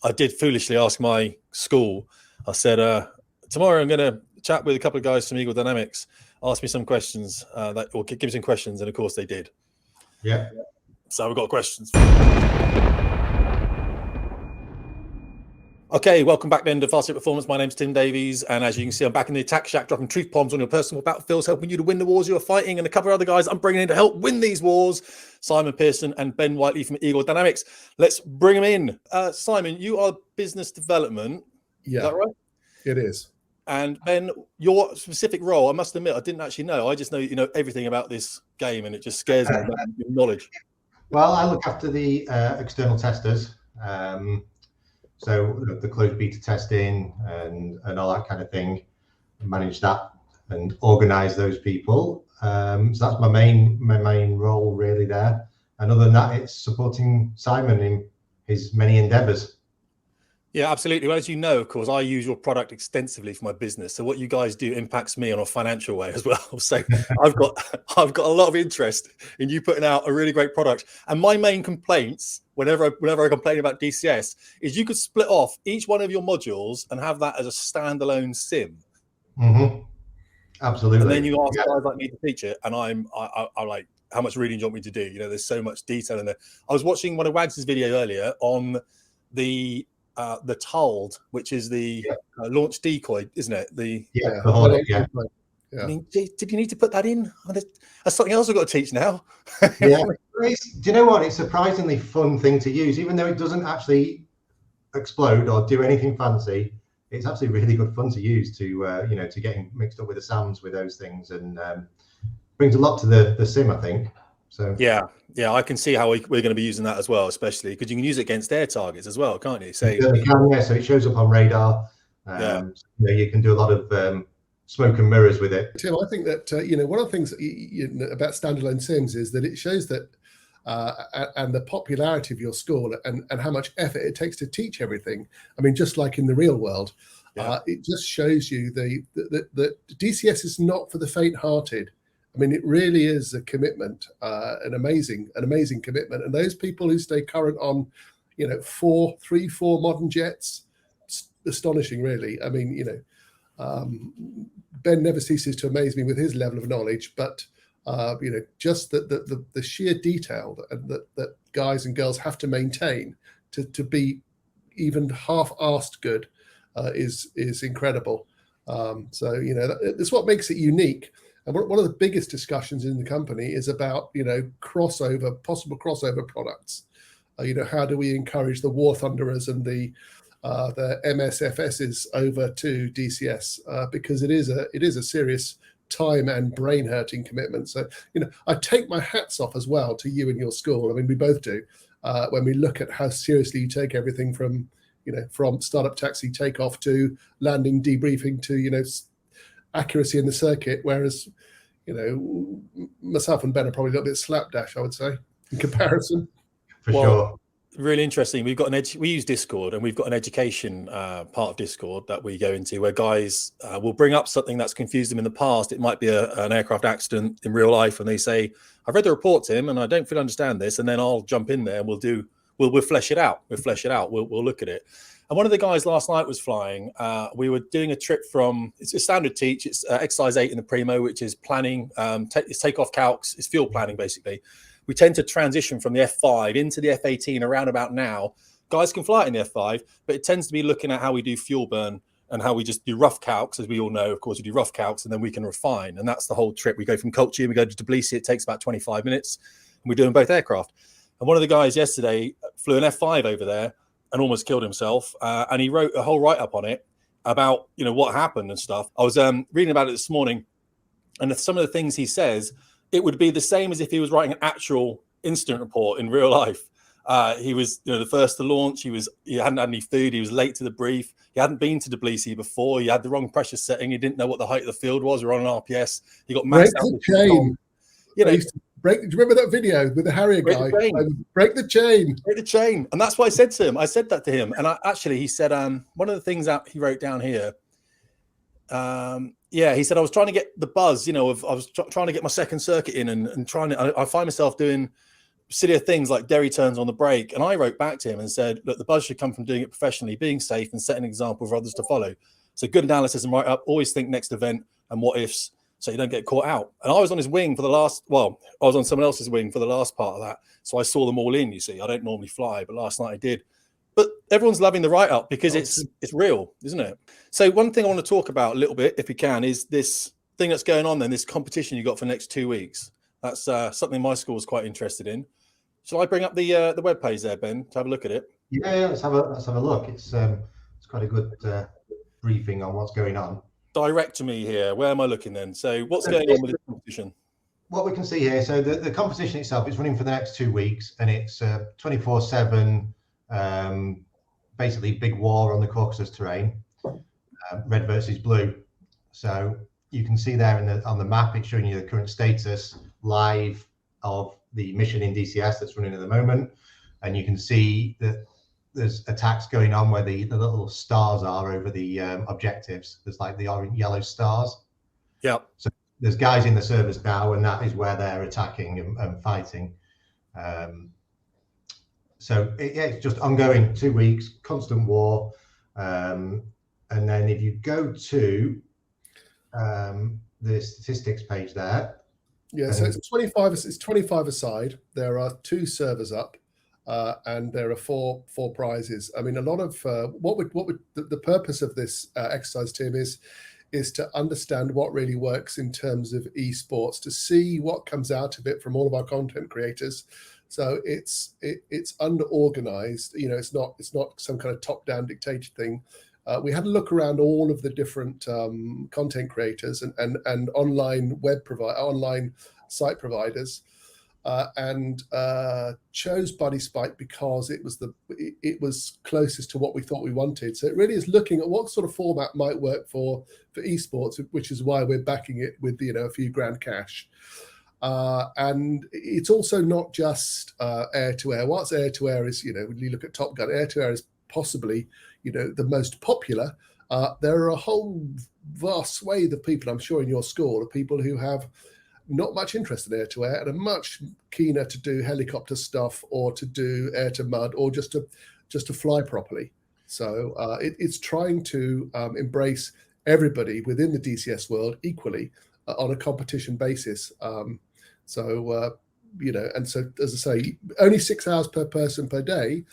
I did foolishly ask my school. I said, tomorrow I'm going to chat with a couple of guys from Eagle Dynamics, ask me some questions, or give me some questions. And of course they did. Yeah. So we've got questions. Okay, welcome back then to Fast Performance. My name's Tim Davies, and as you can see, I'm back in the attack shack, dropping truth bombs on your personal battlefields, helping you to win the wars you are fighting, and a couple of other guys I'm bringing in to help win these wars, Simon Pearson and Ben Whiteley from Eagle Dynamics. Let's bring them in. Simon, you are business development. Yeah, is that right? It is. And Ben, your specific role, I must admit, I didn't actually know. I just know you know everything about this game, and it just scares me about your knowledge. Well, I look after the external testers. So the closed beta testing and all that kind of thing, manage that and organize those people. So that's my main role really there. And other than that, it's supporting Simon in his many endeavors. Yeah, absolutely. Well, as you know, of course, I use your product extensively for my business. So what you guys do impacts me on a financial way as well. So I've got a lot of interest in you putting out a really great product. And my main complaints, whenever I complain about DCS, is you could split off each one of your modules and have that as a standalone sim. Mm-hmm. Absolutely. And then you ask guys like me to teach it, and I'm like, how much reading do you want me to do? You know, there's so much detail in there. I was watching one of Wags's video earlier on the Told, which is the launch decoy, isn't it? I mean, did you need to put that in? That's something else I've got to teach now. Yeah. Do you know what? It's a surprisingly fun thing to use, even though it doesn't actually explode or do anything fancy. It's actually really good fun to use to getting mixed up with the SAMs with those things, and brings a lot to the sim, I think. So yeah, I can see how we're going to be using that as well, especially because you can use it against air targets as well, can't you? So you can, yeah. So it shows up on radar. You can do a lot of smoke and mirrors with it. Tim, I think that one of the things about standalone sims is that it shows that and the popularity of your school and how much effort it takes to teach everything. I mean, just like in the real world, it just shows you that DCS is not for the faint-hearted. I mean, it really is a commitment, an amazing commitment. And those people who stay current on, 4 modern jets, astonishing, really. I mean, Ben never ceases to amaze me with his level of knowledge, but just the sheer detail that guys and girls have to maintain to be even half-assed good is incredible. So that's what makes it unique. And one of the biggest discussions in the company is about, possible crossover products. How do we encourage the War Thunderers and the MSFSs over to DCS? Because it is a serious time and brain hurting commitment. So, I take my hats off as well to you and your school. I mean, we both do, when we look at how seriously you take everything from startup taxi takeoff to landing debriefing to, accuracy in the circuit, whereas myself and Ben are probably a little bit slapdash, I would say, in comparison. For sure. Really interesting. We've got we use Discord, and we've got an education part of Discord that we go into where guys will bring up something that's confused them in the past. It might be an aircraft accident in real life, and they say, "I've read the report, Tim, and I don't fully understand this." And then I'll jump in there and we'll flesh it out. We'll look at it. And one of the guys last night was flying. We were doing a trip from, it's a standard teach. It's exercise 8 in the Primo, which is planning. It's takeoff calcs. It's fuel planning, basically. We tend to transition from the F5 into the F18 around about now. Guys can fly it in the F5, but it tends to be looking at how we do fuel burn and how we just do rough calcs. As we all know, of course, we do rough calcs, and then we can refine. And that's the whole trip. We go from Colchi and we go to Tbilisi. It takes about 25 minutes. And we're doing both aircraft. And one of the guys yesterday flew an F5 over there and almost killed himself. And he wrote a whole write-up on it about, what happened and stuff. I was reading about it this morning, and some of the things he says, it would be the same as if he was writing an actual incident report in real life. He was, the first to launch. He hadn't had any food. He was late to the brief. He hadn't been to Tbilisi before. He had the wrong pressure setting. He didn't know what the height of the field was. We're on an RPS. He got maxed out. Do you remember that video with the Harrier guy? Break the chain. Break the chain. And that's what I said to him. I said that to him. And he said, one of the things that he wrote down here, he said, I was trying to get the buzz, I was trying to get my second circuit in and I find myself doing sillier things like Derry turns on the brake. And I wrote back to him and said, look, the buzz should come from doing it professionally, being safe and setting an example for others to follow. So good analysis and write up, always think next event and what ifs so you don't get caught out. And I was on his wing for the last, well, I was on someone else's wing for the last part of that. So I saw them all in, you see. I don't normally fly, but last night I did. But everyone's loving the write-up because it's real, isn't it? So one thing I want to talk about a little bit, if we can, is this thing that's going on then, this competition you got for the next 2 weeks. That's something my school is quite interested in. Shall I bring up the web page there, Ben, to have a look at it? Yeah, let's have a look. It's quite a good briefing on what's going on. Direct to me here. Where am I looking then? So what's going on with this competition? What we can see here, so the competition itself is running for the next 2 weeks, and it's 24/7, basically big war on the Caucasus terrain, red versus blue. So you can see there on the map, it's showing you the current status live of the mission in DCS that's running at the moment, and you can see that there's attacks going on where the little stars are over the objectives. There's like the orange, yellow stars. Yeah. So there's guys in the servers now, and that is where they're attacking and fighting. So it's just ongoing, 2 weeks, constant war. And then if you go to the statistics page there. Yeah, so it's 25. It's 25 aside. There are 2 servers up, and there are four prizes. I mean, a lot of the purpose of this exercise, Tim, is to understand what really works in terms of esports, to see what comes out of it from all of our content creators. So it's under-organized. You know, it's not some kind of top-down dictated thing. We had a look around all of the different content creators and online online site providers, and chose Buddy Spike because it was closest to what we thought we wanted. So it really is looking at what sort of format might work for esports, which is why we're backing it with a few grand cash. And it's also not just air-to-air. What's air-to-air is, when you look at Top Gun, air-to-air is possibly the most popular. There are a whole vast swathe of people, I'm sure in your school, of people who have not much interest in air-to-air and are much keener to do helicopter stuff or to do air-to-mud or just to fly properly. So it's trying to embrace everybody within the DCS world equally on a competition basis. And so, as I say, only 6 hours per person per day,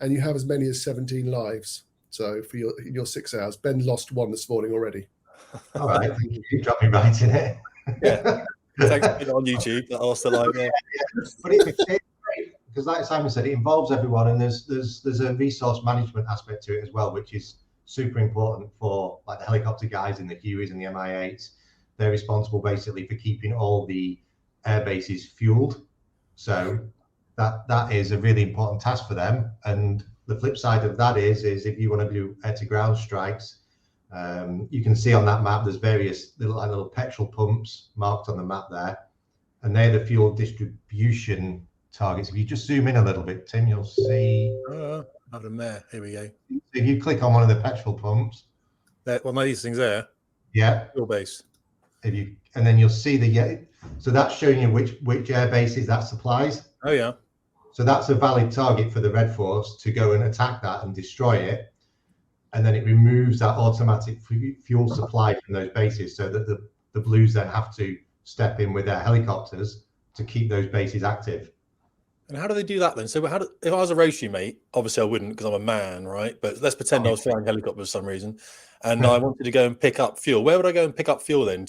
and you have as many as 17 lives. So for your 6 hours, Ben lost 1 this morning already. All right, thank you. You dropped me right in it. Yeah, thanks for being on YouTube. That also live. Yeah. But it's great because, like Simon said, it involves everyone, and there's a resource management aspect to it as well, which is super important for like the helicopter guys in the Hueys and the Mi-8s. They're responsible basically for keeping all the air bases fueled. So that is a really important task for them. And the flip side of that is if you want to do air-to-ground strikes, you can see on that map there's various little petrol pumps marked on the map there, and they're the fuel distribution targets. If you just zoom in a little bit, Tim, you'll see. Have them there. Here we go. If you click on one of the petrol pumps, one of these things there. Yeah. Fuel base. And then you'll see so that's showing you which air bases that supplies. Oh yeah. So that's a valid target for the Red Force to go and attack that and destroy it. And then it removes that automatic fuel supply from those bases, so that the Blues then have to step in with their helicopters to keep those bases active. And how do they do that then? So if I was a Roshi mate, obviously I wouldn't because I'm a man, right? But let's pretend I was flying helicopters for some reason, and I wanted to go and pick up fuel. Where would I go and pick up fuel then?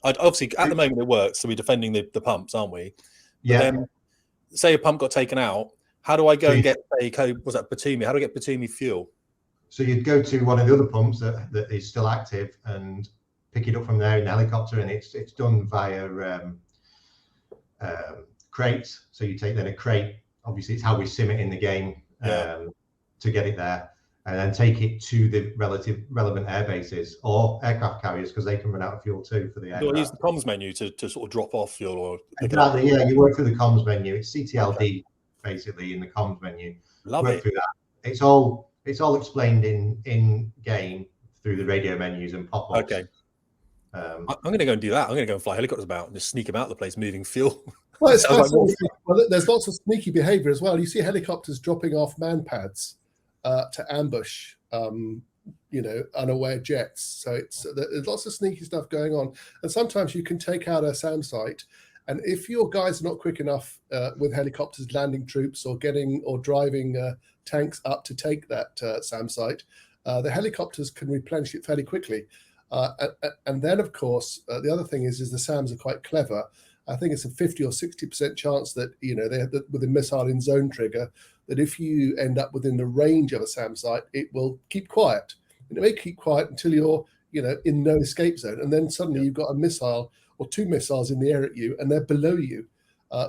Obviously at the moment it works, so we're defending the pumps, aren't we? Yeah. But then, say a pump got taken out, how do I go and get Batumi? How do I get Batumi fuel? So you'd go to one of the other pumps that is still active and pick it up from there in the helicopter, and it's done via crates. So you take then a crate, obviously it's how we sim it in the game, to get it there, and then take it to the relevant air bases or aircraft carriers, because they can run out of fuel too for the aircraft. Do I use the comms menu to sort of drop off fuel? Or exactly, yeah, you work through the comms menu. It's CTLD basically in the comms menu. Love it. Through that. It's all explained in game through the radio menus and pop-ups. Okay. I'm going to go and do that. I'm going to go and fly helicopters about and just sneak them out of the place, moving fuel. Well, it's Sounds like fascinating. Well, there's lots of sneaky behavior as well. You see helicopters dropping off man pads to ambush, unaware jets. So there's lots of sneaky stuff going on. And sometimes you can take out a SAM site, and if your guys are not quick enough with helicopters landing troops or driving tanks up to take that SAM site, the helicopters can replenish it fairly quickly. And then, of course, the other thing is the SAMs are quite clever. I think it's a 50 or 60% chance that, they have with a missile in zone trigger, that if you end up within the range of a SAM site, it will keep quiet. And it may keep quiet until you're, in no escape zone. And then suddenly you've got a missile or two missiles in the air at you, and they're below you.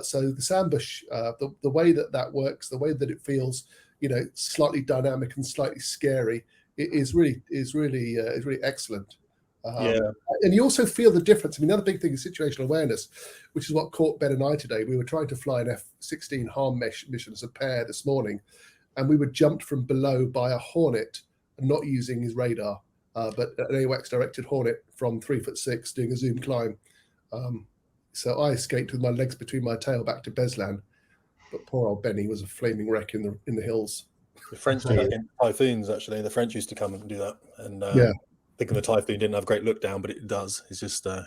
So the SAMbush, the way that works, the way that it feels, slightly dynamic and slightly scary, is really excellent. And you also feel the difference. I mean, the other big thing is situational awareness, which is what caught Ben and I today. We were trying to fly an F-16 harm mission as a pair this morning, and we were jumped from below by a Hornet, not using his radar, but an AWACS directed Hornet from 3'6" doing a zoom climb. So I escaped with my legs between my tail back to Beslan, but poor old Benny was a flaming wreck in the hills. The French do that in Typhoons, actually. The French used to come and do that. And thinking the Typhoon didn't have a great look down, but it does. It's just the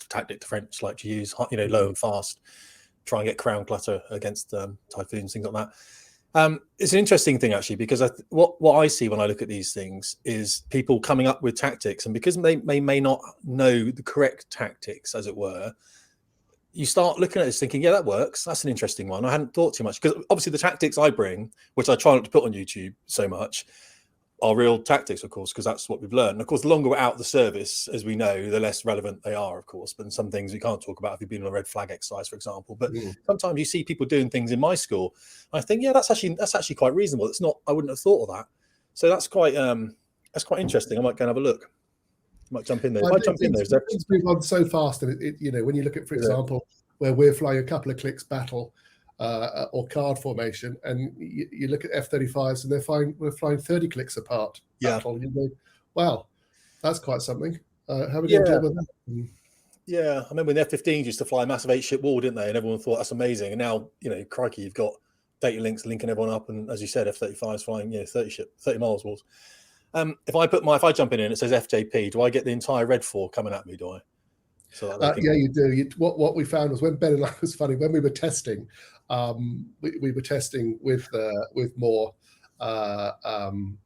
tactic the French like to use, low and fast, try and get crown clutter against Typhoons, things like that. It's an interesting thing, actually, because what I see when I look at these things is people coming up with tactics, and because they may not know the correct tactics, as it were, you start looking at this thinking, yeah, that works. That's an interesting one. I hadn't thought too much, because obviously the tactics I bring, which I try not to put on YouTube so much, are real tactics, of course, because that's what we've learned. And of course, the longer we're out the service, as we know, the less relevant they are, of course. But some things we can't talk about if you've been on a red flag exercise, for example. But sometimes you see people doing things in my school, and I think, yeah, that's actually quite reasonable. It's not. I wouldn't have thought of that. So that's quite interesting. I might go and have a look. I might jump in there. Things move on so fast, and when you look at, for example, where we're flying a couple of clicks battle or card formation, and you look at F-35s and we're flying 30 clicks apart battle. You go, wow, that's quite something. How are we going to deal with that? Yeah, I remember when the F-15s used to fly a massive 8-ship wall, didn't they? And everyone thought that's amazing. And now, crikey, you've got data links linking everyone up, and as you said, F-35s flying 30 miles walls. If I jump in and it says FJP, do I get the entire Red 4 coming at me? Do I? So yeah, you do. What we found was when Ben and I was funny when we were testing, we were testing with more Rotholts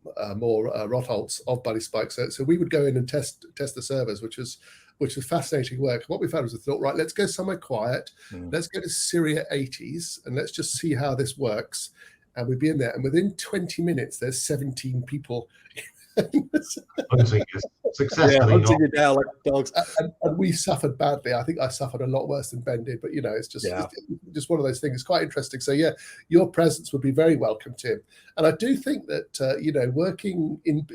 of Buddy Spike. So we would go in and test the servers, which was fascinating work. What we found was we thought, right, let's go somewhere quiet. Let's go to Syria 80s and let's just see how this works. And we'd be in there, and within 20 minutes, there's 17 people. Successfully, down like dogs. And we suffered badly. I think I suffered a lot worse than Ben did, but it's just one of those things. It's quite interesting. So yeah, your presence would be very welcome, Tim. And I do think that working in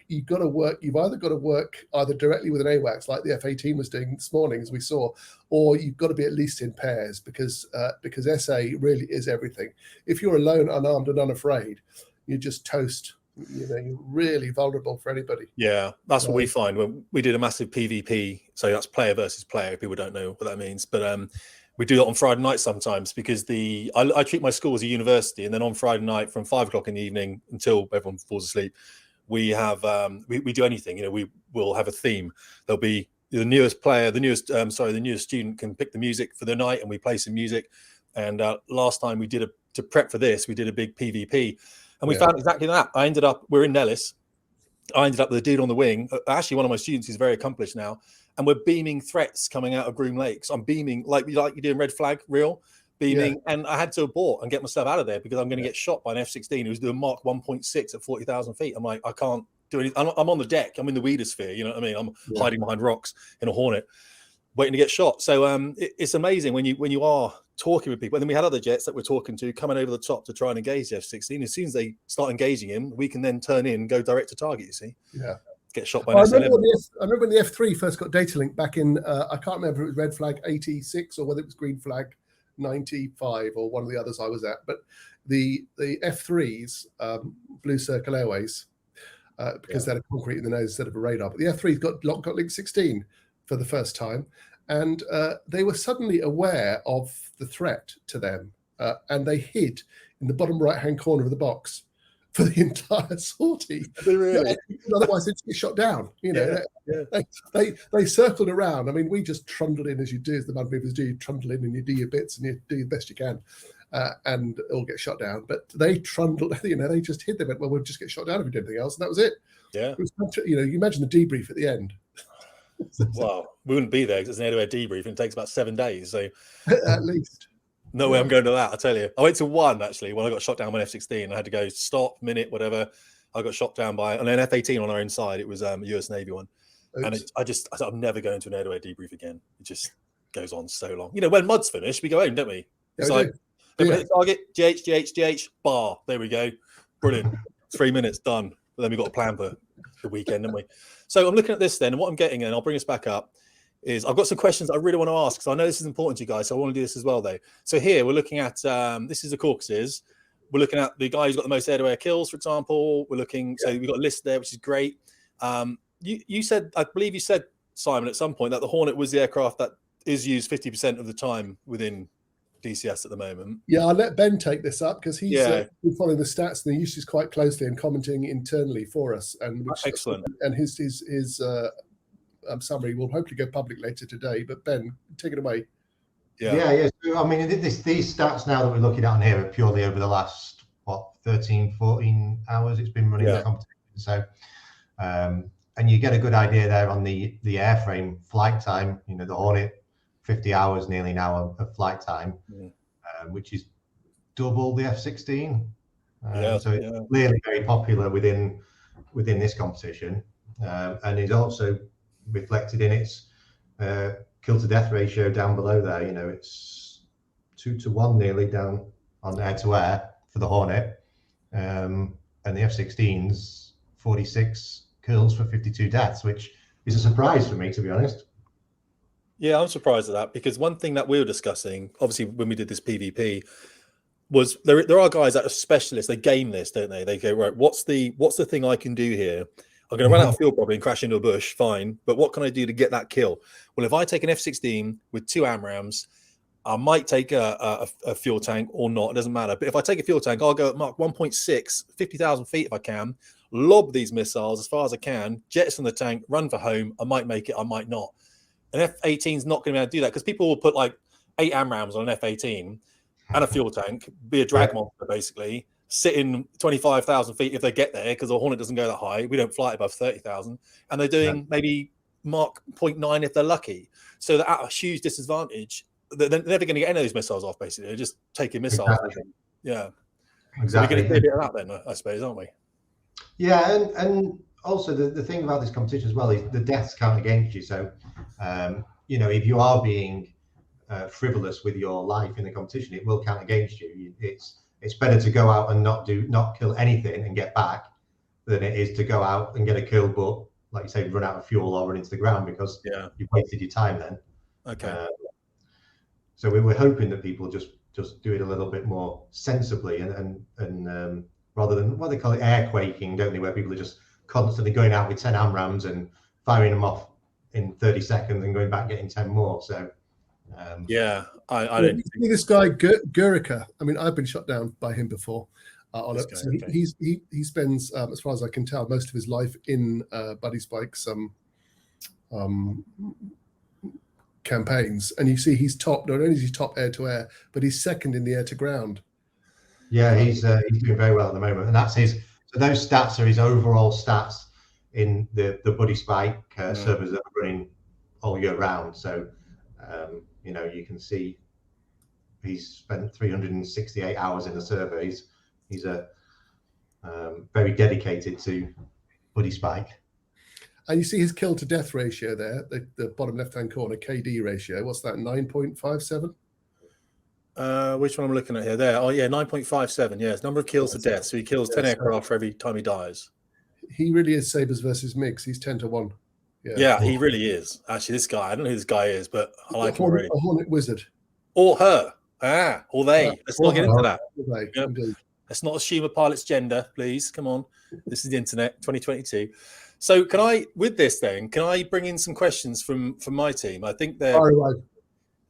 you've got to work. You've either got to work either directly with an AWACS like the F-18 was doing this morning, as we saw, or you've got to be at least in pairs because SA really is everything. If you're alone, unarmed, and unafraid, you just toast. You're really vulnerable for anybody. Yeah, that's what we find when we did a massive PvP. So that's player versus player. People don't know what that means, but we do that on Friday night sometimes because I treat my school as a university, and then on Friday night from 5 o'clock in the evening until everyone falls asleep, we have we do anything. We will have a theme. There'll be the newest student can pick the music for the night, and we play some music. And last time to prep for this, we did a big PvP. And we found exactly that. We're in Nellis. I ended up with a dude on the wing. Actually, one of my students who's very accomplished now. And we're beaming threats coming out of Groom Lakes. I'm beaming like you do in Red Flag Reel, beaming. Yeah. And I had to abort and get myself out of there because I'm going to get shot by an F-16 who's doing Mark 1.6 at 40,000 feet. I'm like, I can't do anything. I'm on the deck. I'm in the weedosphere. You know what I mean? I'm hiding behind rocks in a Hornet, waiting to get shot. So it's amazing when you are talking with people. And then we had other jets that we're talking to coming over the top to try and engage the F-16. As soon as they start engaging him, we can then turn in and go direct to target, you see. Yeah. Get shot by an I remember when the F3 first got data link back in, I can't remember if it was Red Flag 86 or whether it was Green Flag 95 or one of the others I was at. But the F3s, Blue Circle Airways, because they had a concrete in the nose instead of a radar. But the F3's got link 16. for the first time, and they were suddenly aware of the threat to them, and they hid in the bottom right-hand corner of the box for the entire sortie. Really? Otherwise, they'd get shot down. You know, they circled around. I mean, we just trundled in as you do, as the mud movers do. You trundle in and you do your bits and you do the best you can, and all get shot down. But they trundled. You know, they just hid. They went, well, we'll just get shot down if we do anything else, and that was it. Yeah. It was, you know, you imagine the debrief at the end. Wow, we wouldn't be there because it's an air-to-air debrief and it takes about 7 days. So at least. no way I'm going to that, I tell you. I went to one, actually, when I got shot down by an F-16. I had to go stop, minute, whatever. I got shot down by an F-18 on our own side. It was a US Navy one. Oops. And I thought, I'm never going to an air-to-air debrief again. It just goes on so long. You know, when mud's finished, we go home, don't we? It's like, target, GH, bar. There we go. Brilliant. 3 minutes, done. But then we've got a plan for the weekend, haven't we? So I'm looking at this then, and what I'm getting, and I'll bring us back up, is I've got some questions I really want to ask, because I know this is important to you guys, so I want to do this as well, though. So here we're looking at, this is the caucuses. We're looking at the guy who's got the most air-to-air kills, for example. We're looking, so we've got a list there, which is great. You said, I believe you said, Simon, at some point that the Hornet was the aircraft that is used 50% of the time within DCS at the moment. Yeah, I'll let Ben take this up because he's been following the stats and the uses quite closely and commenting internally for us. And excellent. And his summary will hopefully go public later today. But Ben, take it away. Yeah. So, I mean, these stats now that we're looking at on here are purely over the last 13, 14 hours. It's been running the competition. So, and you get a good idea there on the airframe flight time. You know, the Hornet. 50 hours nearly now of flight time, which is double the F-16. So it's clearly very popular within this competition, and is also reflected in its kill to death ratio down below there. You know, it's 2-to-1 nearly down on air to air for the Hornet, and the F-16's 46 kills for 52 deaths, which is a surprise for me, to be honest. Yeah, I'm surprised at that, because one thing that we were discussing, obviously, when we did this PvP, was there are guys that are specialists. They game this, don't they? They go, right, what's the thing I can do here? I'm going to run out of fuel probably and crash into a bush, fine. But what can I do to get that kill? Well, if I take an F-16 with 2 AMRAAMs, I might take a fuel tank or not. It doesn't matter. But if I take a fuel tank, I'll go at Mach 1.6, 50,000 feet if I can, lob these missiles as far as I can, jettison the tank, run for home. I might make it, I might not. An F-18 is not going to be able to do that, because people will put like 8 AMRAAMs on an F-18 and a fuel tank, be a drag monster basically, sit in 25,000 feet if they get there, because the Hornet doesn't go that high. We don't fly above 30,000, and they're doing maybe Mach 0.9 if they're lucky. So they're at a huge disadvantage. They're never going to get any of those missiles off. Basically, they're just taking missiles. Exactly. Yeah, exactly. So we're going to do a bit of that then, I suppose, aren't we? Yeah, and also the thing about this competition as well is the deaths count against you. So, you know, if you are being frivolous with your life in the competition, it will count against you. It's better to go out and not kill anything and get back than it is to go out and get a kill, but like you say, run out of fuel or run into the ground, because you've wasted your time then. Okay. So we were hoping that people just do it a little bit more sensibly and rather than what they call it, air quaking, don't they, where people are just constantly going out with 10 AMRAAMs and firing them off in 30 seconds and going back getting 10 more. So I don't see this guy Gurika. I mean, I've been shot down by him before. He spends, as far as I can tell, most of his life in Buddy Spike's campaigns, and you see he's top. Not only is he top air to air, but he's second in the air to ground. Yeah, he's doing very well at the moment, and that's his. So those stats are his overall stats in the Buddy Spike servers that are running all year round. So you know, you can see he's spent 368 hours in the server. He's a very dedicated to Buddy Spike. And you see his kill to death ratio there, the bottom left hand corner, KD ratio. What's that? 9.57. Which one I'm looking at here? There. Oh yeah, 9.57. Yes, number of kills to death. So he kills 10 aircraft for every time he dies. He really is Sabres versus MiGs. He's 10-1. Yeah, he really is. Actually, this guy, I don't know who this guy is, but I like him already. A Hornet wizard. Or her. Or they. Let's not get into that. Let's not assume a pilot's gender, please. Come on. This is the internet, 2022. So can I, with this then, can I bring in some questions from my team? I think they're...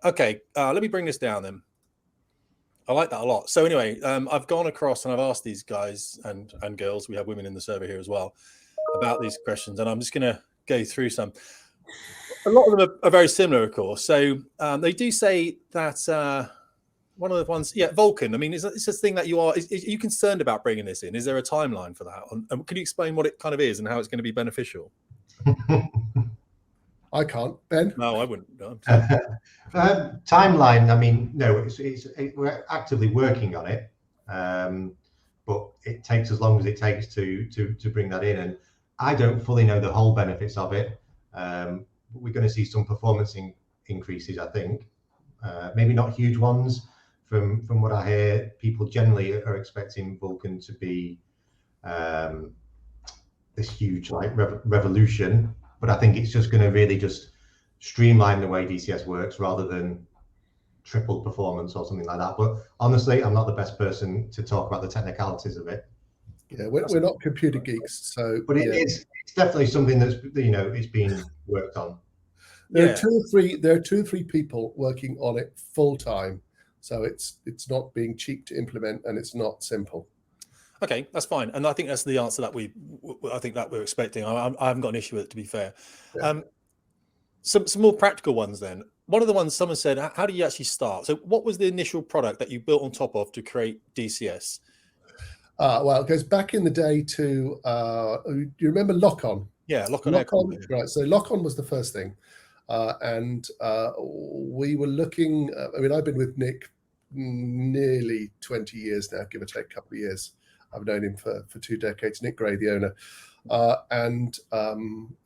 Okay, let me bring this down then. I like that a lot. So anyway, I've gone across and I've asked these guys and girls, we have women in the server here as well, about these questions. And I'm just going to go through some. A lot of them are very similar, of course. So they do say that... one of the ones, yeah, Vulcan. I mean, is this a thing that are you concerned about bringing this in? Is there a timeline for that? And can you explain what it kind of is and how it's going to be beneficial? I can't, Ben. No, I wouldn't. No, timeline. I mean, no, we're actively working on it, but it takes as long as it takes to bring that in. And I don't fully know the whole benefits of it. We're going to see some performance increases, I think. Maybe not huge ones. From what I hear, people generally are expecting Vulcan to be this huge like revolution, but I think it's just going to really just streamline the way DCS works rather than triple performance or something like that. But honestly, I'm not the best person to talk about the technicalities of it. Yeah, we're not computer geeks, so. But it's definitely something that's it's being worked on. There are two or three people working on it full time. So it's not being cheap to implement, and it's not simple. Okay, that's fine, and I think that's the answer that we're expecting. I haven't got an issue with it, to be fair. Yeah. Some more practical ones then. One of the ones someone said, how do you actually start? So what was the initial product that you built on top of to create DCS? Well, it goes back in the day to do you remember Lockon? Yeah, Lockon. Right. So Lockon was the first thing. And we were looking, I mean, I've been with Nick nearly 20 years now, give or take a couple of years. I've known him for 2 decades, Nick Gray, the owner. And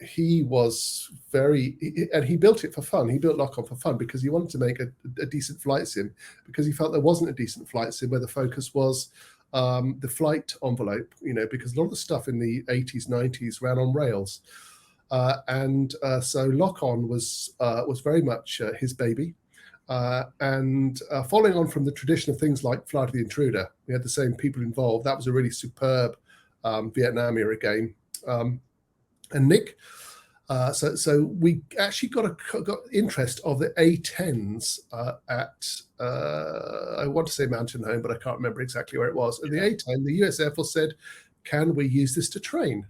he was he built it for fun. He built Lockon for fun because he wanted to make a decent flight sim, because he felt there wasn't a decent flight sim where the focus was the flight envelope, because a lot of the stuff in the 80s, 90s ran on rails. So Lockon was very much his baby. And following on from the tradition of things like Flight of the Intruder, we had the same people involved. That was a really superb Vietnam era game. And Nick, so we actually got interest of the A10s at I want to say Mountain Home, but I can't remember exactly where it was. And the A10, the US Air Force said, "Can we use this to train?"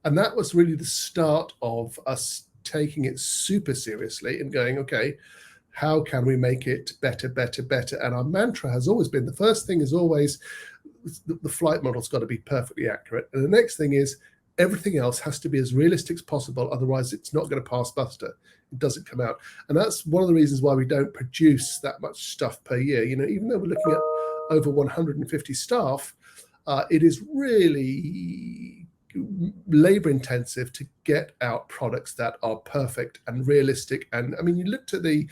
And that was really the start of us taking it super seriously and going, okay, how can we make it better, better, better? And our mantra has always been, the first thing is always the flight model's got to be perfectly accurate. And the next thing is everything else has to be as realistic as possible. Otherwise, it's not going to pass muster. It doesn't come out. And that's one of the reasons why we don't produce that much stuff per year. Even though we're looking at over 150 staff, it is really labor intensive to get out products that are perfect and realistic. And I mean, you looked at the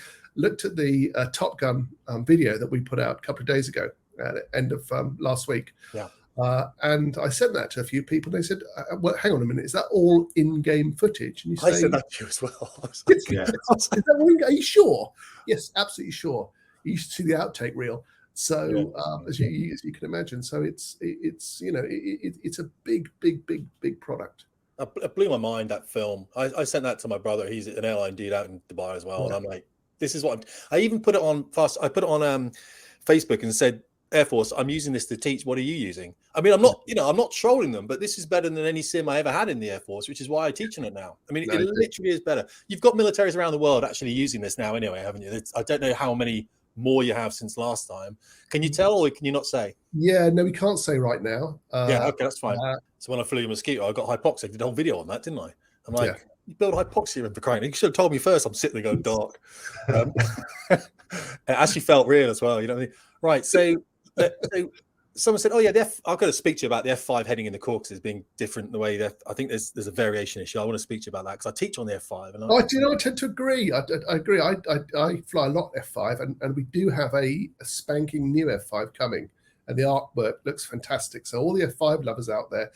Top Gun video that we put out a couple of days ago at the end of last week. Yeah. And I sent that to a few people. They said, well, hang on a minute, is that all in-game footage? And I said that to you as well. Are you sure? Yes, absolutely sure. You should see the outtake reel. So as you can imagine, so it's a big product. It blew my mind, that film. I sent that to my brother. He's an airline dude out in Dubai as well, and I'm like, this is what I even put it on fast. I put it on Facebook and said, Air Force, I'm using this to teach. What are you using? I mean, I'm not trolling them, but this is better than any sim I ever had in the Air Force, which is why I teach on it now. I mean, it literally is better. You've got militaries around the world actually using this now anyway, haven't you? I don't know how many more you have since last time. Can you tell, or can you not say? Yeah, no, we can't say right now. Okay, that's fine. So when I flew a Mosquito, I got hypoxia. I did a whole video on that, didn't I? I'm like, you build hypoxia in for crying. You should have told me first. I'm sitting there going dark. It actually felt real as well. You know what I mean? Right. So someone said, "Oh yeah, I've got to speak to you about the F5 heading in the corks being different. The way that I think there's a variation issue. I want to speak to you about that because I teach on the F5." And I tend to agree. I agree. I fly a lot F5, and we do have a spanking new F5 coming, and the artwork looks fantastic. So all the F5 lovers out there,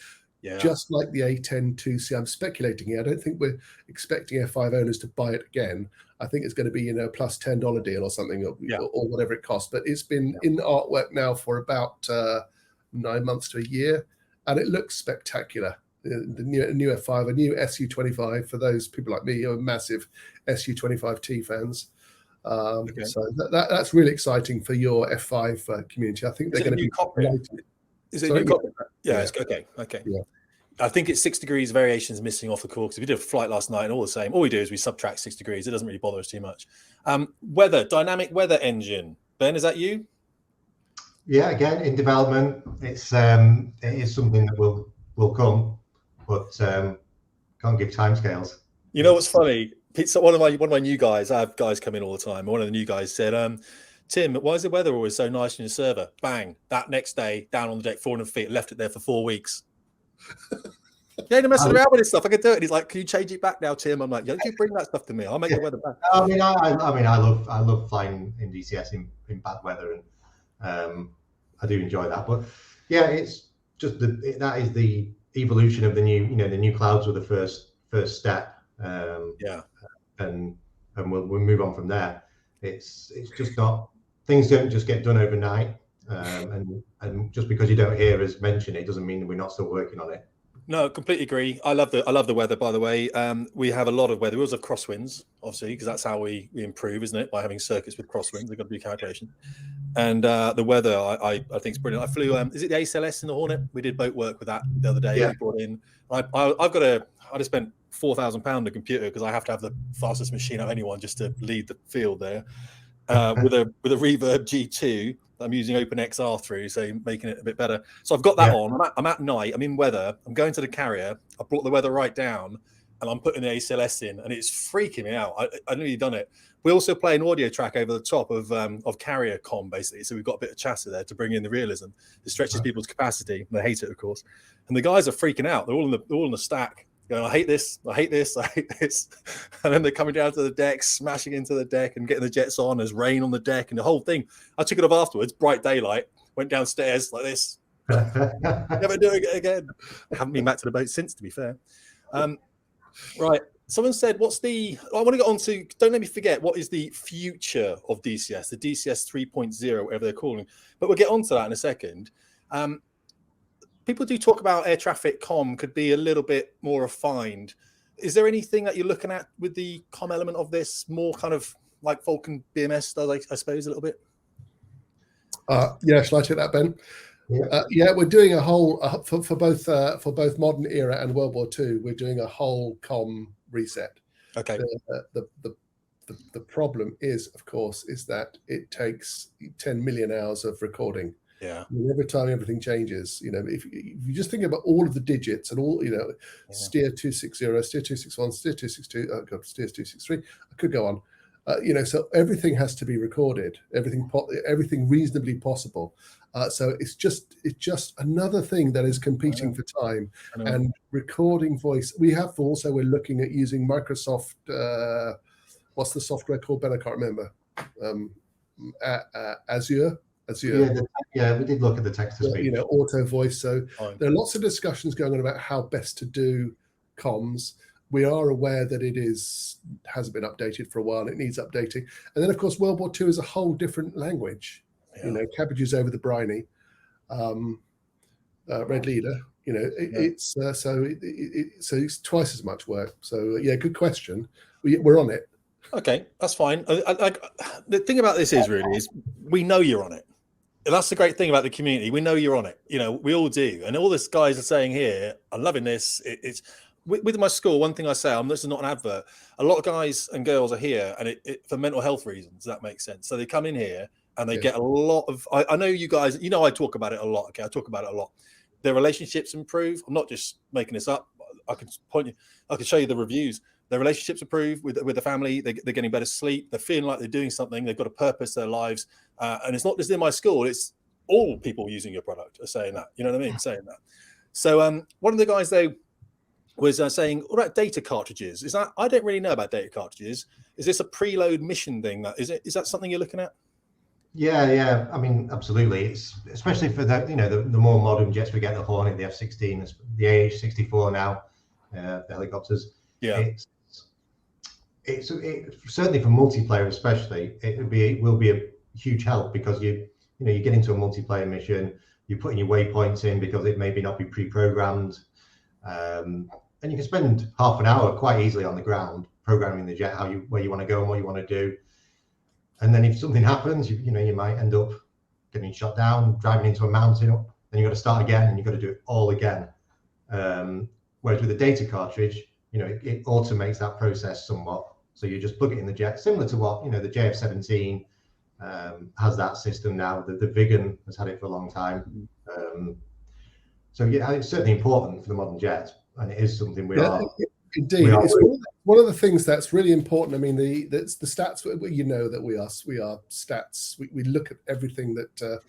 just like the A10 2C, I'm speculating here. I don't think we're expecting F5 owners to buy it again. I think it's going to be plus $10 deal or something, or whatever it costs. But it's been in artwork now for about 9 months to a year, and it looks spectacular. The new F5, a new SU25 for those people like me who are massive SU25T fans. So that's really exciting for your F5 community. I think they're going to be. Is it a new cockpit? Yeah, it's okay. Yeah. I think it's 6 degrees variations missing off the core, because we did a flight last night and all the same. All we do is we subtract 6 degrees. It doesn't really bother us too much. Weather, dynamic weather engine. Ben, is that you? Yeah, again, in development. It is something that will come, but can't give timescales. You know what's funny? One of my new guys, I have guys come in all the time. One of the new guys said, Tim, why is the weather always so nice in your server? Bang, that next day, down on the deck, 400 feet, left it there for 4 weeks. Yeah, ain't messing around with this stuff. I can do it. And he's like, "Can you change it back now, Tim?" I'm like, "Yeah, you bring that stuff to me. I'll make the weather back." I mean, I love flying in DCS in bad weather, and I do enjoy that. But yeah, it's just that is the evolution of the new clouds were the first step. And we'll move on from there. It's just not, things don't just get done overnight. And just because you don't hear us mention it doesn't mean that we're not still working on it. No, completely agree. I love the weather, by the way. We have a lot of weather. We also have crosswinds, obviously, because that's how we improve, isn't it? By having circuits with crosswinds, they've got to do calculation. And the weather, I think is brilliant. I flew, is it the ACLS in the Hornet? We did boat work with that the other day. Yeah. We brought in, I just spent £4,000 on a computer because I have to have the fastest machine of anyone just to lead the field there. With a Reverb G2. I'm using OpenXR through, so making it a bit better. So I've got that on. I'm at night. I'm in weather. I'm going to the carrier. I brought the weather right down, and I'm putting the ACLS in, and it's freaking me out. I nearly done it. We also play an audio track over the top of carrier comm, basically. So we've got a bit of chatter there to bring in the realism. It stretches people's capacity. They hate it, of course. And the guys are freaking out. They're all in the stack. Going, I hate this, I hate this, I hate this. And then they're coming down to the deck, smashing into the deck and getting the jets on. There's rain on the deck and the whole thing. I took it off afterwards, bright daylight, went downstairs like this. Never doing it again. I haven't been back to the boat since, to be fair. Right. Someone said, I want to get on to, don't let me forget, what is the future of DCS, the DCS 3.0, whatever they're calling. But we'll get on to that in a second. People do talk about air traffic comm could be a little bit more refined. Is there anything that you're looking at with the comm element of this, more kind of like Vulcan BMS does, I suppose, a little bit? Yeah, shall I take that, Ben? Yeah, we're doing a whole for both modern era and World War II. We're doing a whole comm reset. Okay. The problem is, of course, is that it takes 10 million hours of recording. Yeah. I mean, every time everything changes, if you just think about all of the digits and all, steer 260, steer 261, steer 262, oh God, steer 263, I could go on. So everything has to be recorded, everything reasonably possible. So it's just another thing that is competing for time and recording voice. We're looking at using Microsoft. What's the software called? Ben, I can't remember. Azure. Yeah, we did look at the text to speech. Auto voice. So there are lots of discussions going on about how best to do comms. We are aware that it hasn't been updated for a while. It needs updating. And then, of course, World War II is a whole different language. Yeah. Cabbages over the briny. Red leader. It's so it's twice as much work. So yeah, good question. We're on it. Okay, that's fine. The thing about this is we know you're on it. That's the great thing about the community. We know you're on it. We all do. And all this guys are saying here, I'm loving this. It's with my school. One thing I say, this is not an advert. A lot of guys and girls are here, and it for mental health reasons. That makes sense. So they come in here and they get a lot of. I know you guys. I talk about it a lot. Okay, I talk about it a lot. Their relationships improve. I'm not just making this up. I can point you. I can show you the reviews. Their relationships improve with the family. They're getting better sleep. They're feeling like they're doing something. They've got a purpose to their lives. And it's not just in my school. It's all people using your product are saying that. You know what I mean? Saying that. So one of the guys, though, was saying, what about data cartridges? I don't really know about data cartridges. Is this a preload mission thing? Is that something you're looking at? Yeah. I mean, absolutely. It's especially for the more modern jets. We get the Hornet, the F-16, the AH-64 now, the helicopters. Yeah. It's certainly for multiplayer, especially. It will be a huge help because you get into a multiplayer mission. you're putting your waypoints in because it maybe not be pre-programmed. And you can spend half an hour quite easily on the ground programming the jet where you want to go and what you want to do. And then if something happens, you might end up getting shot down, driving into a mountain. Then you've got to start again, and you've got to do it all again. Whereas with a data cartridge, it automates that process somewhat. So you just plug it in the jet, similar to what the JF-17 has that system now. The Vulcan has had it for a long time. So yeah, it's certainly important for the modern jet, and it is something we are. Indeed, it's one of the things that's really important. I mean, the stats. That we are stats. We look at everything that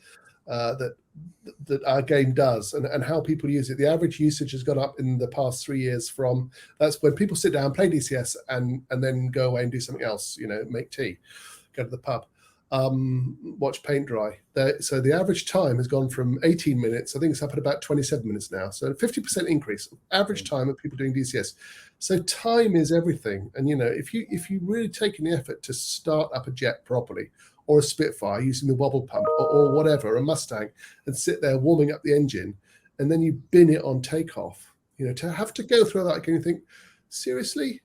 that our game does and how people use it. The average usage has gone up in the past 3 years that's when people sit down, play DCS, and then go away and do something else. Make tea, go to the pub, watch paint dry. So the average time has gone from 18 minutes, I think it's up at about 27 minutes now. So 50% increase average time of people doing DCS. So time is everything. And if you really taking the effort to start up a jet properly, or a Spitfire using the wobble pump, or whatever, a Mustang, and sit there warming up the engine, and then you bin it on takeoff, to have to go through that again, you think, seriously?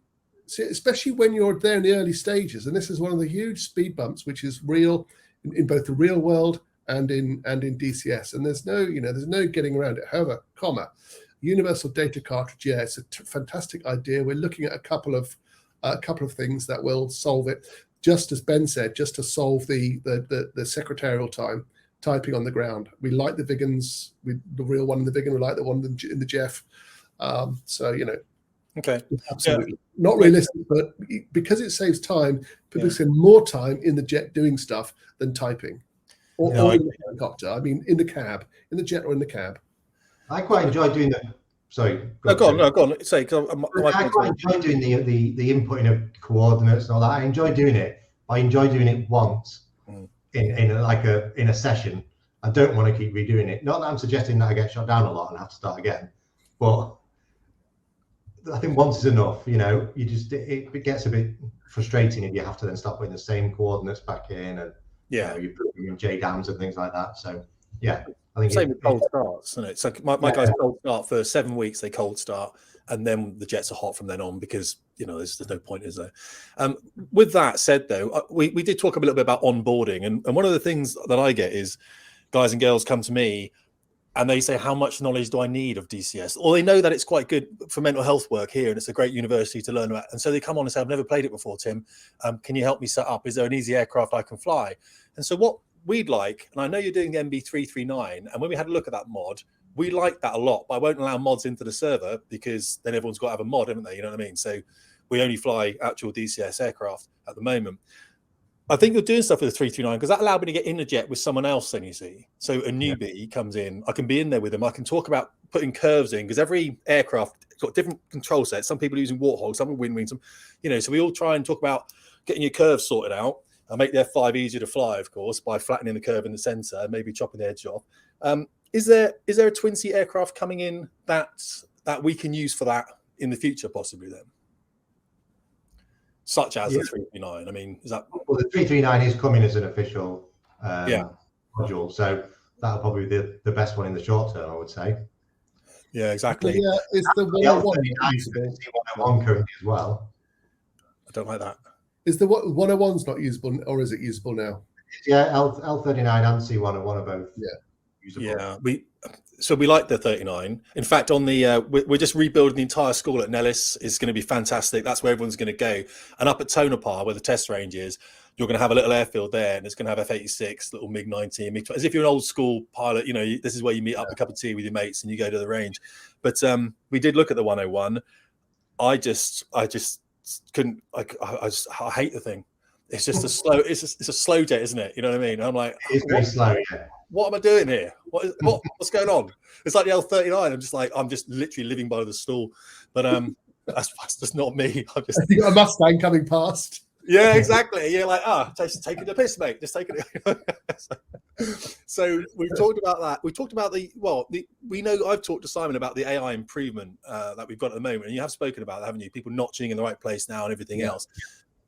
Especially when you're there in the early stages. And this is one of the huge speed bumps, which is real in both the real world and in DCS. And there's no getting around it. However, universal data cartridge, yeah, it's a fantastic idea. We're looking at a couple of things that will solve it. Just as Ben said, just to solve the secretarial time typing on the ground. We like the Vulcans, the real one in the Vulcan. We like the one in the Jeff. Okay, absolutely not realistic, but because it saves time, people spend more time in the jet doing stuff than typing, or in the helicopter. I mean, in the cab, in the jet, or in the cab. I quite enjoy doing that. Sorry. Go on. Say, I quite enjoy doing the inputting of coordinates and all that. I enjoy doing it. I enjoy doing it once in a session. I don't want to keep redoing it. Not that I'm suggesting that I get shot down a lot and have to start again, but I think once is enough. It gets a bit frustrating if you have to then start putting the same coordinates back in, and you put in JDAMs and things like that. So yeah. I think same with cold starts, isn't it? So my guys cold start for 7 weeks. They cold start, and then the jets are hot from then on because there's no point, is there? With that said, though, we did talk a little bit about onboarding, and one of the things that I get is guys and girls come to me and they say, how much knowledge do I need of DCS? Or they know that it's quite good for mental health work here, and it's a great university to learn about. And so they come on and say, I've never played it before, Tim. Can you help me set up? Is there an easy aircraft I can fly? And so what we'd like, and I know you're doing the MB339, and when we had a look at that mod, we like that a lot, but I won't allow mods into the server because then everyone's got to have a mod, haven't they? You know what I mean? So we only fly actual DCS aircraft at the moment. I think you're doing stuff with the 339 because that allowed me to get in the jet with someone else then, you see. So a newbie comes in, I can be in there with them. I can talk about putting curves in because every aircraft has got different control sets. Some people are using Warthog, some are wing, some, so we all try and talk about getting your curves sorted out. I make the F5 easier to fly, of course, by flattening the curve in the center and maybe chopping the edge off. Is there a twin seat aircraft coming in that we can use for that in the future, possibly then? Such as the 339. I mean, is that? Well, the 339 is coming as an official module, so that'll probably be the best one in the short term, I would say. Yeah, exactly. Yeah, it's the 101 currently as well. I don't like that. Is the 101's not usable, or is it usable now? Yeah, L39 and C101 are both usable. Yeah, we like the 39. In fact, on the we're just rebuilding the entire school at Nellis. It's going to be fantastic. That's where everyone's going to go. And up at Tonopah, where the test range is, you're going to have a little airfield there, and it's going to have F-86, little MiG-19, MiG-20. As if you're an old school pilot, this is where you meet up a cup of tea with your mates and you go to the range. But we did look at the 101. I just couldn't. I hate the thing. It's just a slow. It's a slow jet, isn't it? You know what I mean? I'm like, it's very slow. Yeah. What am I doing here? What's going on? It's like the L39. I'm just literally living by the stool. But that's just not me. You got a Mustang coming past. Yeah, exactly. You're like, just taking the piss, mate. Just taking it. So we've talked about that. We talked about we know I've talked to Simon about the AI improvement that we've got at the moment, and you have spoken about that, haven't you? People notching in the right place now and everything else.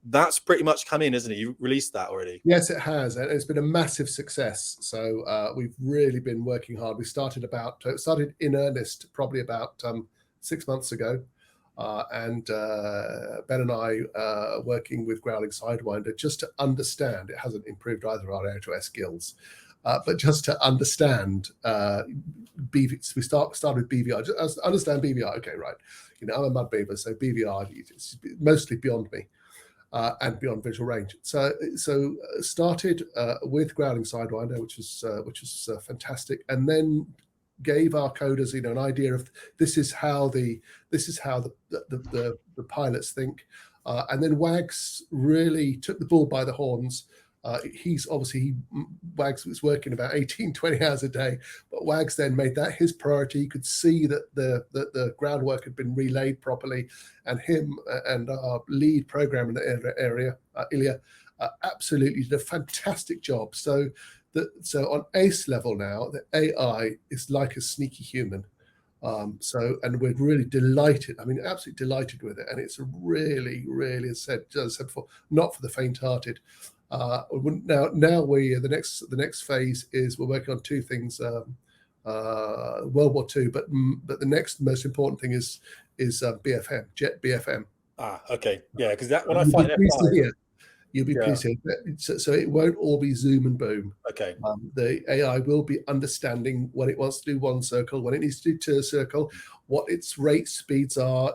that's pretty much come in, isn't it? You released that already. Yes, it has, and it's been a massive success. So we've really been working hard. We started in earnest probably about 6 months ago, and Ben and I working with Growling Sidewinder just to understand. It hasn't improved either of our Air2S skills, but just to understand BV. We started with BVR. Just understand BVR. Okay, right. I'm a mud beaver, so BVR is mostly beyond me. And beyond visual range. So started with Growling Sidewinder, which was fantastic, and then gave our coders an idea of this is how the pilots think, and then Wags really took the bull by the horns. Wags was working about 18-20 hours a day, but Wags then made that his priority. He could see that the groundwork had been relayed properly, and him and our lead programmer in the area, Ilya, absolutely did a fantastic job. So on ACE level now, the AI is like a sneaky human. And we're really delighted. I mean, absolutely delighted with it, and it's really, really, as I said before, not for the faint-hearted. Now the next phase is we're working on two things, World War II, but the next most important thing is BFM, jet BFM. Okay, yeah, because that when I find F5, you'll be pleased to hear. So it won't all be zoom and boom. Okay. The AI will be understanding when it wants to do one circle, when it needs to do two circle, what its rate speeds are.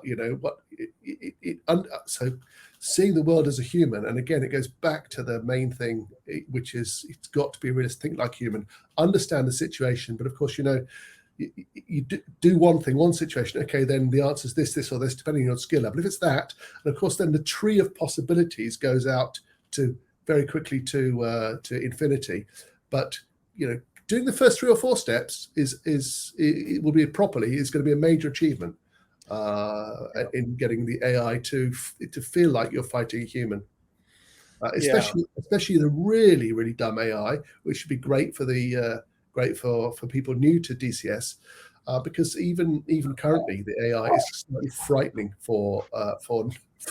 So seeing the world as a human, and again, it goes back to the main thing, which is it's got to be realistic, think like human, understand the situation. But of course, you do one thing, one situation. Okay, then the answer is this, or this, depending on your skill level. If it's that, and of course, then the tree of possibilities goes out to very quickly to infinity. But doing the first 3 or 4 steps it will be properly is going to be a major achievement in getting the AI to feel like you're fighting a human. Especially the really, really dumb AI, which should be great for for people new to DCS, because even currently the AI is slightly frightening for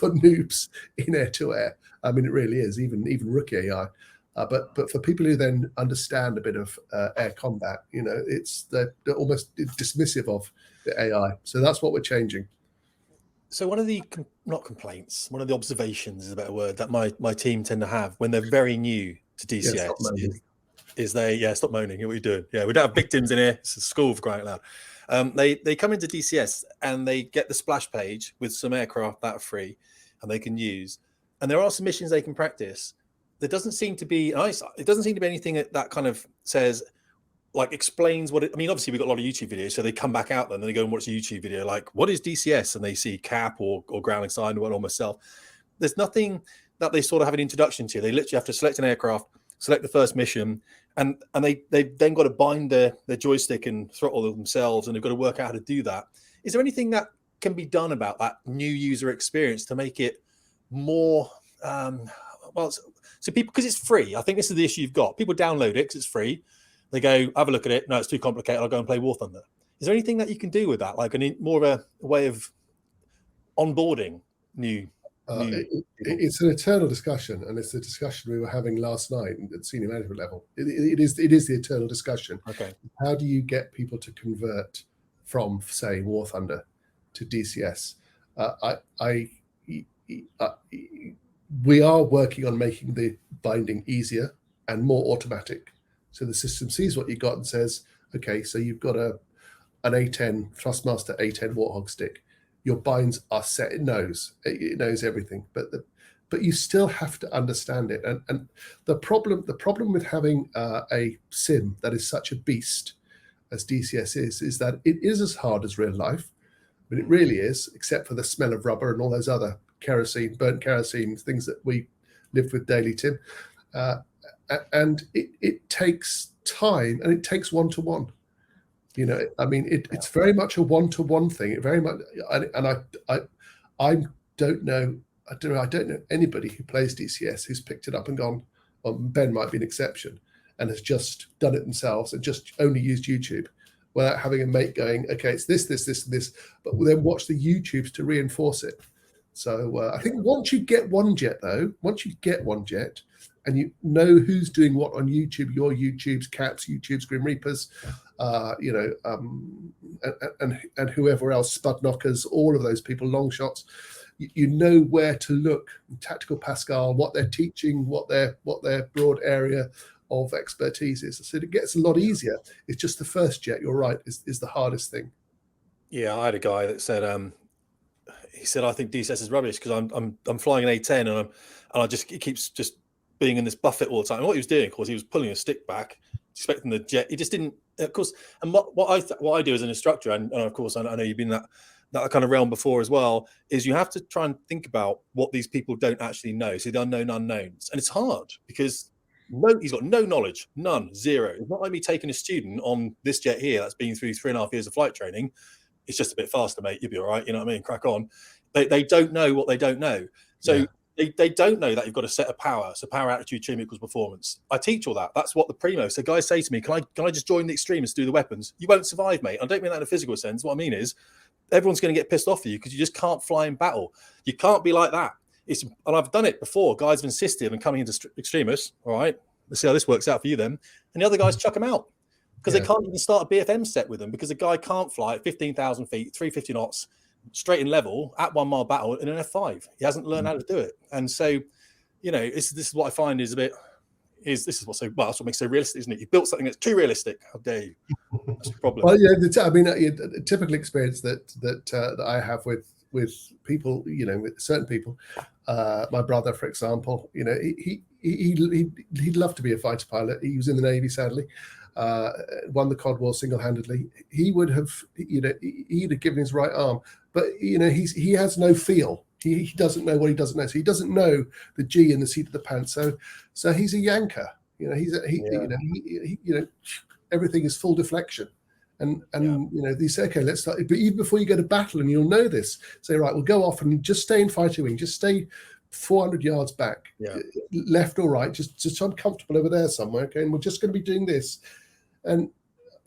noobs in air-to-air. I mean, it really is, even rookie AI. But for people who then understand a bit of air combat, they're almost dismissive of the AI. So that's what we're changing. So one of the not complaints, one of the observations is a better word that my team tend to have when they're very new to DCS is they stop moaning. What are you doing? Yeah, we don't have victims in here. It's a school for crying out loud. They come into DCS and they get the splash page with some aircraft that are free and they can use, and there are some missions they can practice. There doesn't seem to be anything that kind of says, like, explains what it. I mean, obviously we've got a lot of YouTube videos, so they come back out then and they go and watch a YouTube video like, what is DCS? And they see CAP or Growling Side or myself. There's nothing that they sort of have an introduction to. They literally have to select an aircraft, select the first mission, and they've then got to bind their joystick and throttle themselves, and they've got to work out how to do that. Is there anything that can be done about that new user experience to make it more so people, because it's free? I think this is the issue you've got. People download it because it's free. They go, have a look at it. No, it's too complicated. I'll go and play War Thunder. Is there anything that you can do with that? Like more of a way of onboarding new it's an eternal discussion, and it's the discussion we were having last night at senior management level. It is the eternal discussion. Okay. How do you get people to convert from, say, War Thunder to DCS? We are working on making the binding easier and more automatic. So the system sees what you got and says, okay, so you've got an A10 Thrustmaster A10 Warthog stick. Your binds are set. It knows everything, but you still have to understand it. And the problem with having a sim that is such a beast as DCS is that it is as hard as real life. I mean, it really is, except for the smell of rubber and all those other burnt kerosene things that we live with daily, Tim. And it takes time, and it takes one-to-one. I mean, it's very much a one-to-one thing. It very much, and I don't know anybody who plays DCS who's picked it up and gone. Well, Ben might be an exception, and has just done it themselves and just only used YouTube without having a mate going, okay, it's this, and this, but then watch the YouTubes to reinforce it. So I think once you get one jet, and you know who's doing what on YouTube, your YouTubes, Caps, YouTubes, Grim Reapers, and whoever else, Spud Knockers, all of those people, long shots, you know where to look. Tactical Pascal, what they're teaching, what their broad area of expertise is. So it gets a lot easier. It's just the first jet, you're right, is the hardest thing. Yeah, I had a guy that said, he said, I think DCS is rubbish because I'm flying an A10 and it keeps just being in this buffet all the time. And what he was doing, of course, he was pulling a stick back, expecting the jet. He just didn't, of course. And what I do as an instructor, and of course, I know you've been that kind of realm before as well, is you have to try and think about what these people don't actually know. So the unknown unknowns, and it's hard because he's got no knowledge, none, zero. It's not like me taking a student on this jet here that's been through 3.5 years of flight training. It's just a bit faster, mate. You'll be all right. You know what I mean? Crack on. They don't know what they don't know. So they don't know that you've got a set of power. So power, attitude, trim equals performance. I teach all that. That's what the primo. So guys say to me, can I just join the extremists, do the weapons? You won't survive, mate. I don't mean that in a physical sense. What I mean is everyone's going to get pissed off at you because you just can't fly in battle. You can't be like that. And I've done it before. Guys have insisted on coming into extremists. All right, let's see how this works out for you then. And the other guys chuck them out. Because they can't even start a BFM set with them because a guy can't fly at 15,000 feet, 350 knots, straight in level at 1 mile battle in an F5. He hasn't learned how to do it. And so, this is what I find is that's what makes it so realistic, isn't it? You built something that's too realistic. How dare you? That's the problem. Well, a typical experience that I have with people, with certain people, my brother, for example, he'd love to be a fighter pilot. He was in the Navy, sadly. Won the Cod War single-handedly. He would have, he'd have given his right arm, but he has no feel. He doesn't know what he doesn't know. So he doesn't know the G in the seat of the pants. So he's a yanker. Everything is full deflection. And they say, okay, let's start. But even before you go to battle, and you'll know this, say, right, we'll go off and just stay in fighter wing, just stay 400 yards back, left or right, just so I'm comfortable over there somewhere, okay? And we're just going to be doing this. And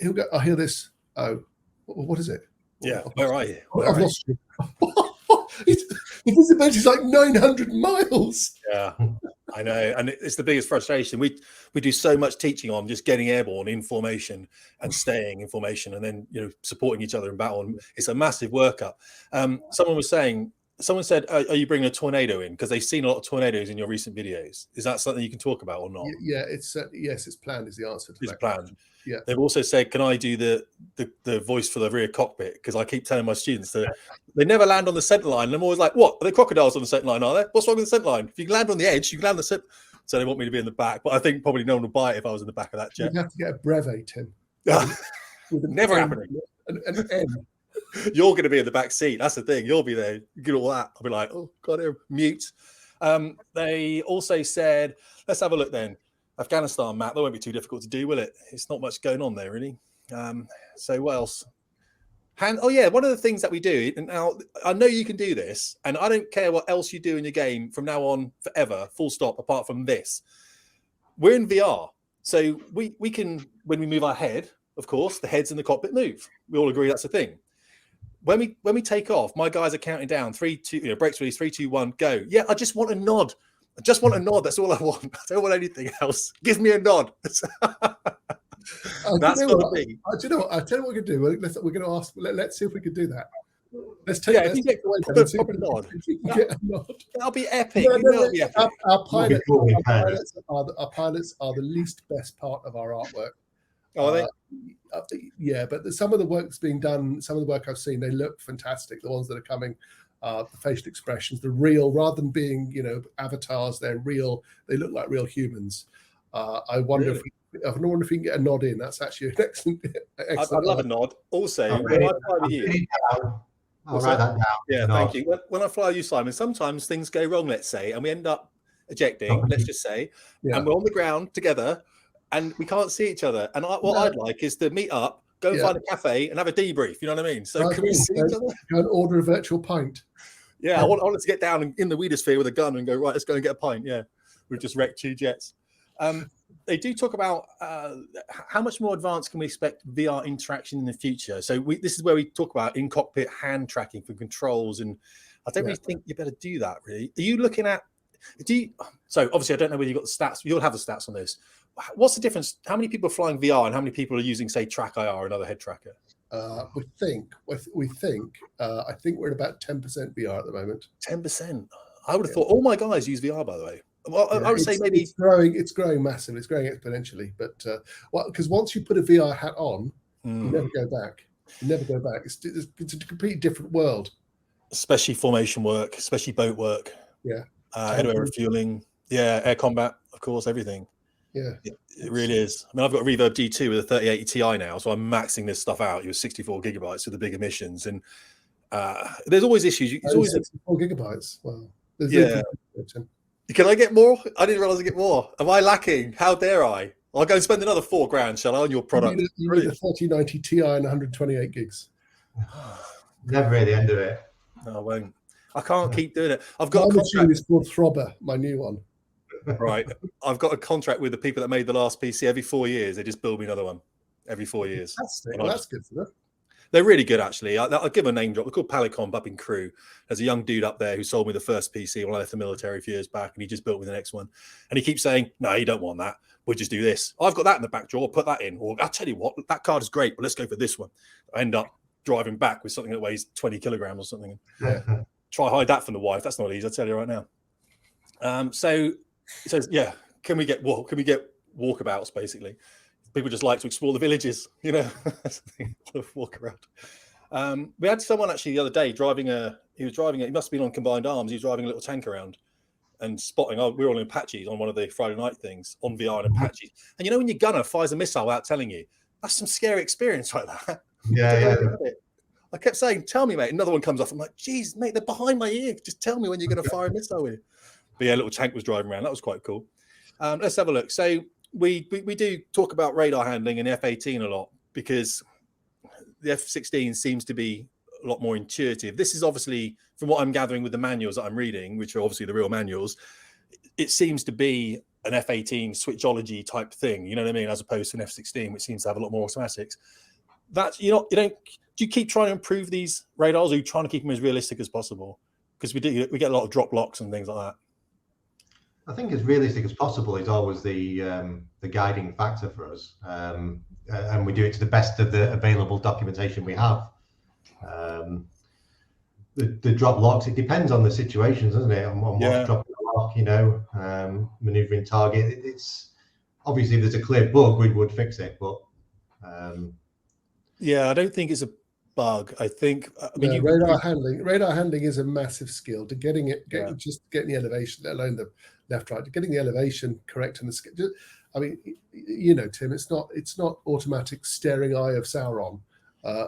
he'll go, I hear this. Oh, what is it? Yeah, where are you? I've lost you. The visibility is like 900 miles. Yeah, I know. And it's the biggest frustration. We do so much teaching on just getting airborne in formation and staying in formation and then, supporting each other in battle. And it's a massive workup. Someone said, are you bringing a tornado in? Because they've seen a lot of tornadoes in your recent videos. Is that something you can talk about or not? Yeah, it's planned is the answer to that. It's planned. Yeah. They've also said, can I do the voice for the rear cockpit? Because I keep telling my students that they never land on the center line. And I'm always like, what? Are there crocodiles on the center line, are there? What's wrong with the center line? If you can land on the edge, you can land on the center. So they want me to be in the back. But I think probably no one will buy it if I was in the back of that jet. You'd have to get a brevet, Tim. Never happening. An M. You're going to be in the back seat. That's the thing. You'll be there. You get all that. I'll be like, oh, God, mute. They also said, let's have a look then. Afghanistan map. That won't be too difficult to do, will it? It's not much going on there, really. So what else? One of the things that we do, and now I know you can do this, and I don't care what else you do in your game from now on forever, full stop, apart from this. We're in VR. So we can, when we move our head, of course, the heads in the cockpit move. We all agree that's a thing. When we take off, my guys are counting down 3, 2, brakes release, 3, 2, 1, go. Yeah, I just want a nod. I just want a nod. That's all I want. I don't want anything else. Give me a nod. That's not the thing. Do you know what? I'll tell you what we can do. We're going to ask. Let's see if we can do that. Let's take. If you get a nod. That'll be epic. Our pilots are the least best part of our artwork. Oh, are they? Yeah, but some of the work's being done, some of the work I've seen, they look fantastic. The ones that are coming, the facial expressions, the real, rather than being, avatars, they're real. They look like real humans. I wonder if we can get a nod in. That's actually an excellent. I'd love a nod. Also, when I fly with you, I'll write that down. Yeah, thank you. When I fly you, Simon, sometimes things go wrong, let's say, and we end up ejecting, let's just say, and we're on the ground together. And we can't see each other. And what I'd like is to meet up, go and find a cafe and have a debrief. You know what I mean? So can we see each other? Go and order a virtual pint. Yeah, I want to get down in the weedosphere with a gun and go, right, let's go and get a pint. Yeah, we've just wrecked 2 jets. They do talk about how much more advanced can we expect VR interaction in the future. So this is where we talk about in-cockpit hand tracking for controls and I don't really think you better do that. Really, are you looking at? So obviously, I don't know whether you've got the stats. You'll have the stats on this. What's the difference? How many people are flying VR and how many people are using, say, Track IR, another head tracker? I think we're at about 10% VR at the moment. 10%. I would have thought all my guys use VR, by the way. Well, I would say maybe it's growing massively. It's growing exponentially. But because once you put a VR hat on, you never go back. You never go back. It's a completely different world. Especially formation work, especially boat work. Yeah. Airway refueling. Yeah, air combat, of course, everything. Yeah. It really is. I mean, I've got a Reverb G2 with a 3080 Ti now, so I'm maxing this stuff out. It was 64 gigabytes with the big emissions. And there's always issues. There's always 64 gigabytes. Wow. Yeah. Can I get more? I didn't realize I get more. Am I lacking? How dare I? I'll go and spend another $4,000, shall I, on your product? You need a 3090 Ti and 128 gigs. Never really end of it. No, I won't. I can't keep doing it. I've got my machine is called Throbber, my new one. Right. I've got a contract with the people that made the last PC. Every 4 years, they just build me another one. Every 4 years. That's good for them. They're really good, actually. I'll give them a name drop. They're called Palicomp up in Crewe. There's a young dude up there who sold me the first PC when I left the military a few years back, and he just built me the next one. And he keeps saying, no, you don't want that. We'll just do this. I've got that in the back drawer. Put that in. Or I'll tell you what, that card is great, but let's go for this one. I end up driving back with something that weighs 20 kilograms or something. Try hide that from the wife. That's not easy, I'll tell you right now. So yeah, can we get walkabouts, basically? People just like to explore the villages, you know. Walk around. We had someone actually the other day he must have been on Combined Arms. He was driving a little tank around and spotting. We were all in Apaches on one of the Friday night things on VR and Apaches. And you know, when your gunner fires a missile without telling you, that's some scary experience like that. Yeah. I kept saying, tell me, mate. Another one comes off. I'm like, geez, mate, they're behind my ear. Just tell me when you're going to fire a missile with. But yeah, a little tank was driving around. That was quite cool. Let's have a look. So we do talk about radar handling in F-18 a lot because the F-16 seems to be a lot more intuitive. This is obviously, from what I'm gathering with the manuals that I'm reading, which are obviously the real manuals, it seems to be an F-18 switchology type thing, you know what I mean, as opposed to an F-16, which seems to have a lot more automatics. That's, do you keep trying to improve these radars, or are you trying to keep them as realistic as possible? Because we get a lot of drop locks and things like that. I think as realistic as possible is always the guiding factor for us, and we do it to the best of the available documentation we have. The drop locks, it depends on the situations, doesn't it? On what's dropping a lock, maneuvering target. It's obviously if there's a clear bug, we would fix it, but I don't think it's a bug. I think radar handling is a massive skill to getting the elevation, let alone the left right, getting the elevation correct in the. I mean, Tim, it's not automatic staring eye of Sauron,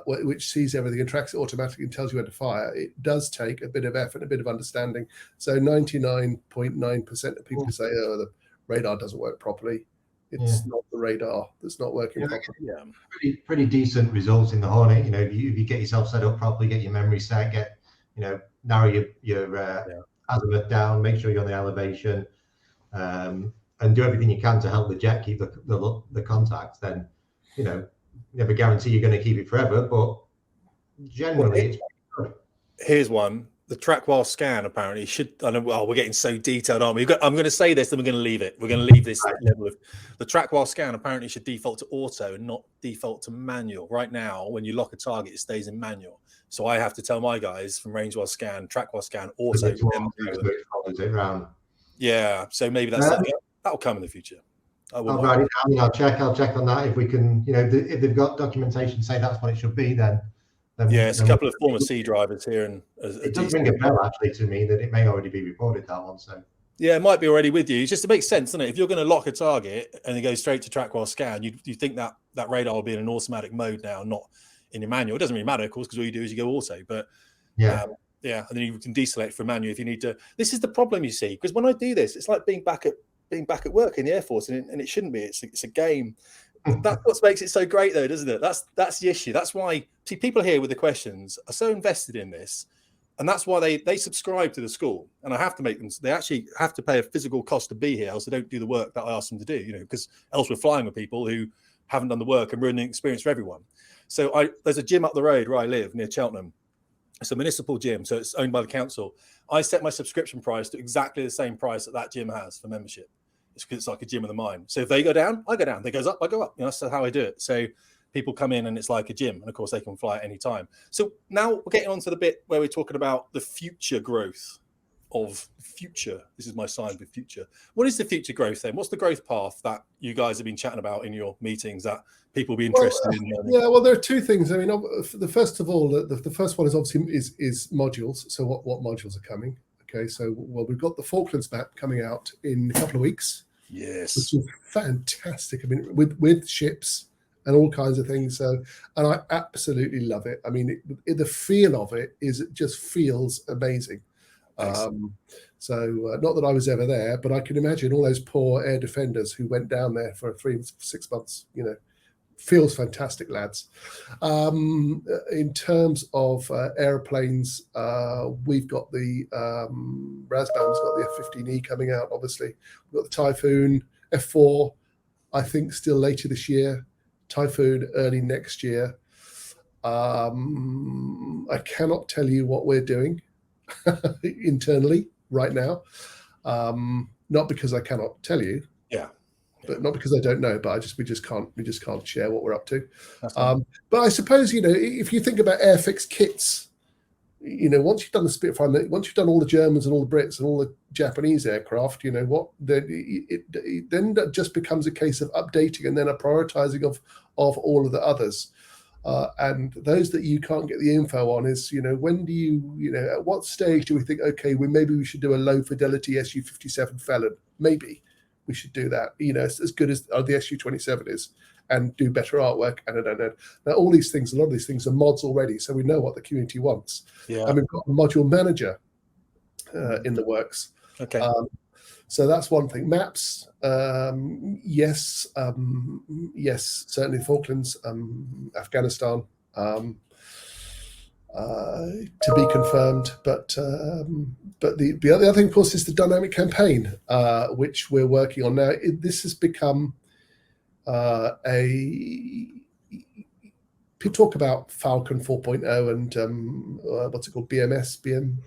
which sees everything and tracks it automatically and tells you where to fire. It does take a bit of effort, a bit of understanding. So 99.9% of people who say, "Oh, the radar doesn't work properly," it's not the radar that's not working properly. Yeah, pretty decent results in the Hornet. If you get yourself set up properly, get your memory set, narrow your azimuth down, make sure you're on the elevation, and do everything you can to help the jet keep the contact. Then, never guarantee you're going to keep it forever, but generally it's good. Here's one. The track while scan apparently should. I know. Well, we're getting so detailed, aren't we? I'm going to say this, then we're going to leave it. We're going to leave this level of the track while scan. Apparently, should default to auto and not default to manual. Right now, when you lock a target, it stays in manual. So I have to tell my guys from range while scan, track while scan, auto. Yeah. So maybe that's something that'll come in the future. I'll write it down. I'll check on that if we can. If they've got documentation say that's what it should be, then it's a couple of former C drivers here, and it does ring a bell actually to me that it may already be reported, that one. So it might be already with you. It's just it makes sense, doesn't it? If you're going to lock a target and it goes straight to track while scan, you think that radar will be in an automatic mode now, not in your manual. It doesn't really matter, of course, because all you do is you go auto. But and then you can deselect from manual if you need to. This is the problem, you see, because when I do this, it's like being back at work in the Air Force, and it shouldn't be. It's a game. That's what makes it so great, though, doesn't it? That's the issue. That's why people here with the questions are so invested in this, and that's why they subscribe to the school. And I have to make them. They actually have to pay a physical cost to be here, else they don't do the work that I ask them to do. Because else we're flying with people who haven't done the work and ruining the experience for everyone. So there's a gym up the road where I live near Cheltenham, It's a municipal gym, so it's owned by the council. I set my subscription price to exactly the same price that gym has for membership. It's because it's like a gym of the mind. So if they go down, I go down. If they goes up, I go up. That's how I do it. So people come in and it's like a gym, and of course they can fly at any time. So now we're getting on to the bit where we're talking about the future growth of future. This is my sign for future. What is the future growth then? What's the growth path that you guys have been chatting about in your meetings that people will be interested in learning? Yeah, well, there are two things. I mean, the first of all, the first one is obviously is modules. So what modules are coming? Okay, so we've got the Falklands map coming out in a couple of weeks. Yes, which is fantastic. I mean, with ships and all kinds of things. So, and I absolutely love it. I mean, the feel of it just feels amazing. So not that I was ever there, but I can imagine all those poor air defenders who went down there for 3-6 months. Feels fantastic, lads. In terms of airplanes, we've got the Razban's got the F-15E coming out. Obviously, we've got the Typhoon F4. I think still later this year. Typhoon early next year. I cannot tell you what we're doing internally right now. Not because I cannot tell you. Yeah. But not because I don't know, but we just can't share what we're up to. But I suppose, if you think about airfix kits, once you've done the Spitfire, once you've done all the Germans and all the Brits and all the Japanese aircraft, then it just becomes a case of updating and then a prioritizing of all of the others. And those that you can't get the info on is, when do you, at what stage do we think, okay, maybe we should do a low fidelity Su-57 Felon? Maybe we should do that, as good as the Su-27 is, and do better artwork. And I don't know. Now, a lot of these things are mods already, so we know what the community wants. Yeah. And we've got a module manager in the works. Okay. So that's one thing. Maps, yes, certainly Falklands, Afghanistan, to be confirmed. But the other thing, of course, is the dynamic campaign, which we're working on now. This has become people talk about Falcon 4.0 and what's it called, BM.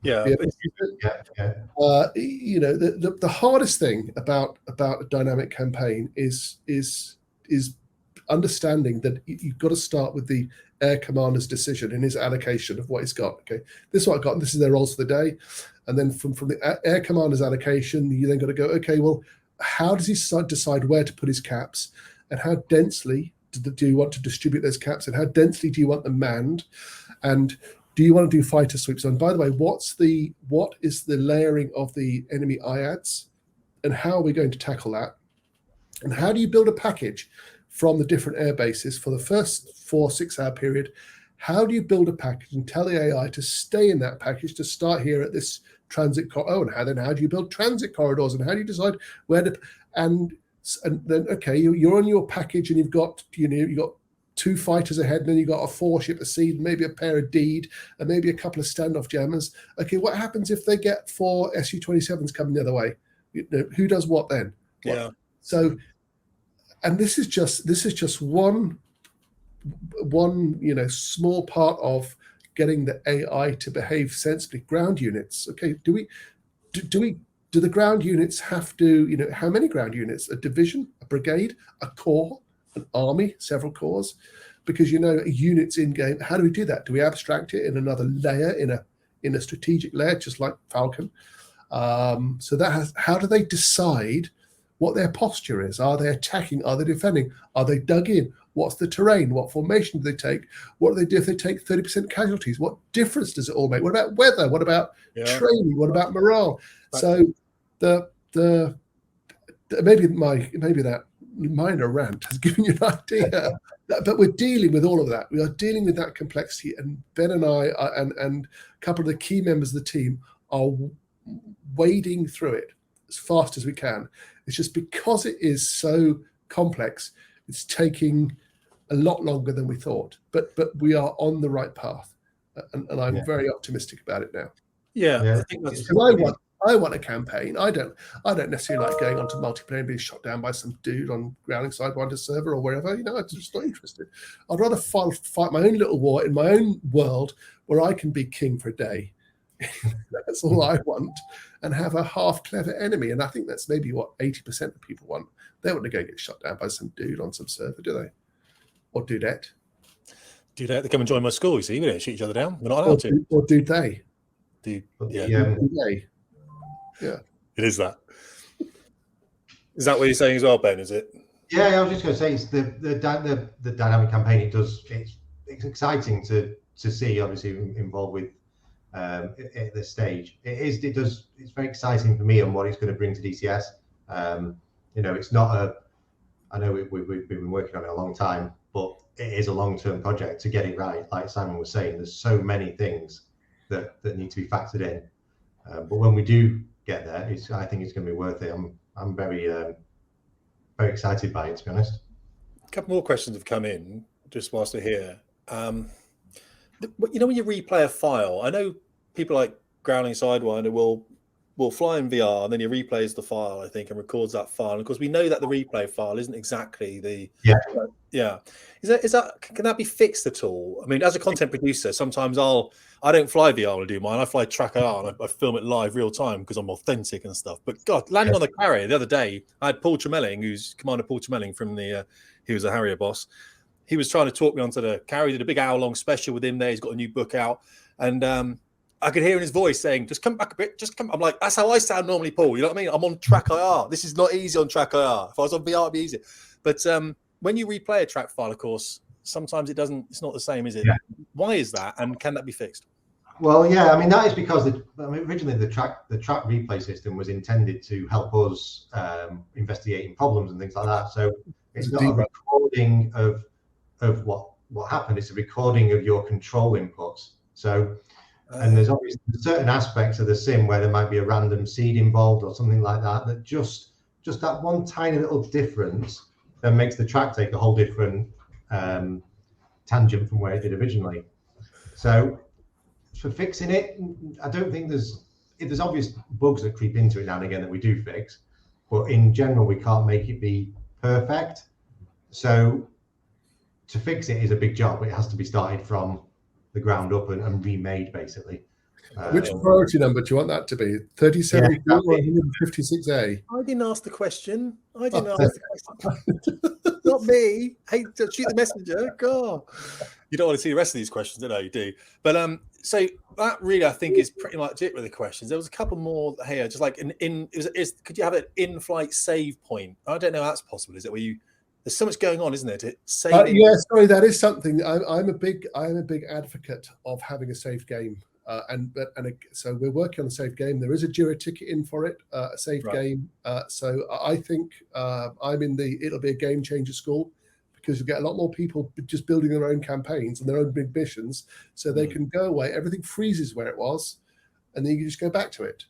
Yeah. The hardest thing about a dynamic campaign is understanding that you've got to start with the air commander's decision in his allocation of what he's got. Okay, this is what I got, and this is their roles for the day. And then from the air commander's allocation, you then got to go, okay, well, how does he decide where to put his caps, and how densely do you want to distribute those caps, and how densely do you want them manned, and do you want to do fighter sweeps? And by the way, what is the layering of the enemy IADs, and how are we going to tackle that? And how do you build a package from the different air bases for the first 4-6 hour period? How do you build a package and tell the AI to stay in that package, to start here at this transit corridor? And how do you build transit corridors, and how do you decide where to? And then, okay, you're on your package, and you've got 2 fighters ahead, and then you've got a 4-ship a seed, maybe a pair of Deed, and maybe a couple of standoff jammers. Okay, what happens if they get 4 Su-27s coming the other way? Who does what then? Yeah. So, and this is just one small part of getting the AI to behave sensibly. Ground units. Okay, do the ground units have to? How many ground units? A division, a brigade, a corps, an army, several corps? Because units in game. How do we do that? Do we abstract it in another layer, in a strategic layer, just like Falcon? So how do they decide what their posture is? Are they attacking? Are they defending? Are they dug in? What's the terrain? What formation do they take? What do they do if they take 30% casualties? What difference does it all make? What about weather? What about training? What about morale? So the maybe that minor rant has given you an idea, but we're dealing with all of that. We are dealing with that complexity, and Ben and I and a couple of the key members of the team are wading through it as fast as we can. It's just because it is so complex, it's taking a lot longer than we thought, but we are on the right path, and I'm very optimistic about it now. I think that's. I want a campaign. I don't necessarily like going onto multiplayer and being shot down by some dude on grounding Sidewinder server or wherever. I'm just not interested. I'd rather fight my own little war in my own world where I can be king for a day. That's all I want, and have a half clever enemy. And I think that's maybe what 80% of people want. They want to go get shot down by some dude on some server, do they? Or dudette? Dudette, they come and join my school. You see, we don't shoot each other down. We're not allowed to. Or do they? Yeah. Do they? Yeah. It is that. Is that what you're saying as well, Ben? Is it? Yeah, I was just going to say it's the dynamic campaign. It's exciting to see, obviously involved with at this stage. It's very exciting for me on what it's going to bring to DCS. It's not I know we've been working on it a long time, but it is a long-term project to get it right. Like Simon was saying, there's so many things that need to be factored in. But when we do get there, I think it's going to be worth it. I'm very excited by it, to be honest. A couple more questions have come in just whilst we're here. When you replay a file, I know people like Growling Sidewinder will fly in VR and then he replays the file, I think, and records that file. And of course, we know that the replay file isn't exactly the Can that be fixed at all? I mean, as a content producer, sometimes I don't fly VR to do mine. I fly track AR and I film it live real time because I'm authentic and stuff. But God, landing on the carrier the other day, I had Paul Tremelling, who's Commander Paul Tremelling from he was a Harrier boss. He was trying to talk me onto the carrier. Did a big hour-long special with him there. He's got a new book out, and I could hear in his voice saying, "Just come back a bit. Just come." I'm like, "That's how I sound normally, Paul." You know what I mean? I'm on track IR. This is not easy on track IR. If I was on VR, it'd be easier. But when you replay a track file, of course, sometimes it's not the same, is it? Yeah. Why is that, and can that be fixed? Well, yeah, I mean that is because originally the track replay system was intended to help us investigating problems and things like that. So it's not a recording of what happened. It's a recording of your control inputs. So, and there's obviously certain aspects of the sim where there might be a random seed involved or something like that. That just that one tiny little difference then makes the track take a whole different tangent from where it did originally. So for fixing it, I don't think there's obvious bugs that creep into it now and again that we do fix, but in general we can't make it be perfect. So to fix it is a big job. It has to be started from the ground up and remade, basically. Which priority number do you want that to be? 37 or 156A? I didn't ask the question. Not me. Hey, shoot the messenger. God. You don't want to see the rest of these questions, don't you? Do. But so that really, I think, is pretty much it with the questions. There was a couple more here, just like could you have an in-flight save point? I don't know how that's possible. Is it where there's so much going on, isn't it? Saving. Yeah, sorry, that is something. I'm a big advocate of having a save game, so we're working on a save game. There is a Jira ticket in for it, a save game. So I think I'm in it'll be a game changer school, because you get a lot more people just building their own campaigns and their own big missions, so they can go away. Everything freezes where it was, and then you can just go back to it.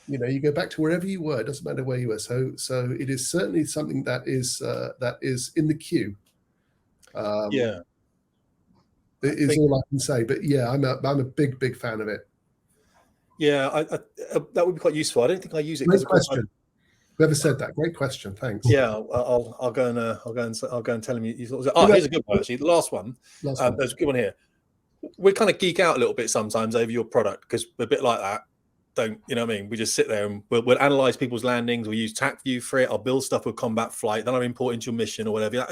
You go back to wherever you were. It doesn't matter where you were. So it is certainly something that is in the queue. Yeah, is all I can say. But yeah, I'm a big fan of it. Yeah, that would be quite useful. I don't think I use it. Great question. Whoever said that? Great question. Thanks. Yeah, I'll go and tell him. Here's a good one actually. The last one. There's a good one here. We kind of geek out a little bit sometimes over your product because we're a bit like that. Don't you know what I mean? We just sit there and we'll analyze people's landings. We'll use TAC-View for it. I'll build stuff with combat flight. Then I'll import into your mission or whatever.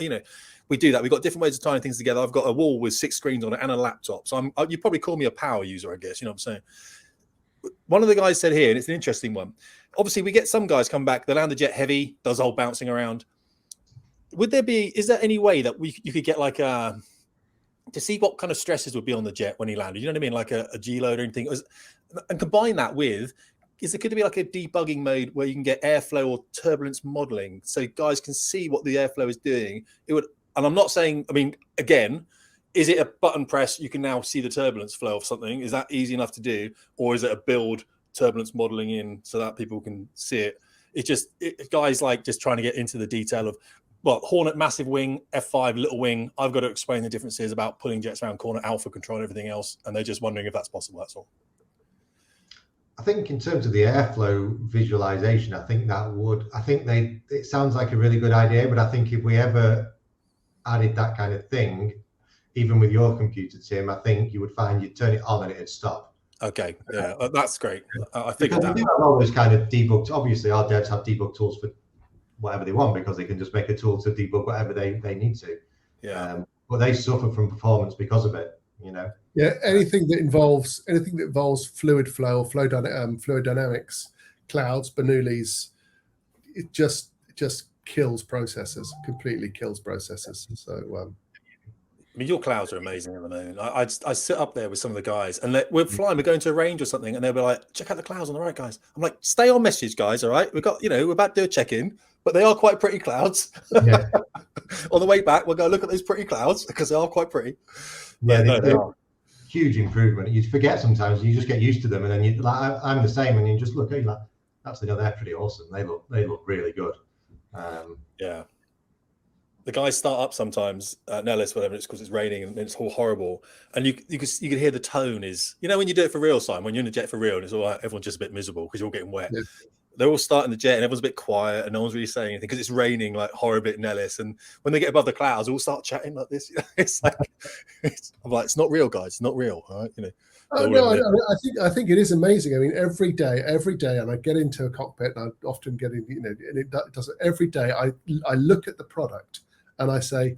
We do that. We've got different ways of tying things together. I've got a wall with 6 screens on it and a laptop. So you probably call me a power user, I guess. You know what I'm saying? One of the guys said here, and it's an interesting one. Obviously, we get some guys come back. They land the jet heavy, does the whole bouncing around. Is there any way that you could get like to see what kind of stresses would be on the jet when he landed? You know what I mean? Like a G-load or anything. And combine that with, could there be like a debugging mode where you can get airflow or turbulence modeling so guys can see what the airflow is doing? And I'm not saying, again, is it a button press? You can now see the turbulence flow of something. Is that easy enough to do? Or is it a build turbulence modeling in so that people can see it? Guys like just trying to get into the detail of, Hornet, massive wing, F5, little wing. I've got to explain the differences about pulling jets around corner, alpha control, and everything else. And they're just wondering if that's possible. That's all. I think in terms of the airflow visualization, it sounds like a really good idea, but I think if we ever added that kind of thing, even with your computer, Tim, I think you would find you'd turn it on and it'd stop. Okay, yeah, that's great. I figured Because that. we do have all those kind of debug. Obviously, our devs have debug tools for whatever they want because they can just make a tool to debug whatever they need to. Yeah. But they suffer from performance because of it. You know. Yeah, anything that involves fluid flow or fluid dynamics, clouds, Bernoullis, it just kills processors, completely kills processors. So I mean, your clouds are amazing at the moment. I sit up there with some of the guys, and we're flying. We're going to a range or something, and they'll be like, "Check out the clouds on the right, guys." I'm like, "Stay on message, guys. All right, we've got, we're about to do a check-in, but they are quite pretty clouds." Yeah. On the way back, we'll go look at those pretty clouds because they are quite pretty. Yeah, they are. Huge improvement. You forget sometimes. You just get used to them, and then you like. I'm the same, and you just look at you like, actually, no, they're pretty awesome. They look really good. Yeah. The guys start up sometimes at Nellis, whatever it's because it's raining and it's all horrible, and you can hear the tone is, when you do it for real, Simon, when you're in the jet for real, and it's all right, everyone's just a bit miserable because you're all getting wet. Yeah. They're all starting the jet and everyone's a bit quiet and no one's really saying anything because it's raining like horrible at Nellis. And when they get above the clouds, all start chatting like this. It's like, I'm like, it's not real, guys. It's not real. All right, I think it is amazing. I mean, every day, and I get into a cockpit, and I often get in, and it does it every day. I look at the product and I say,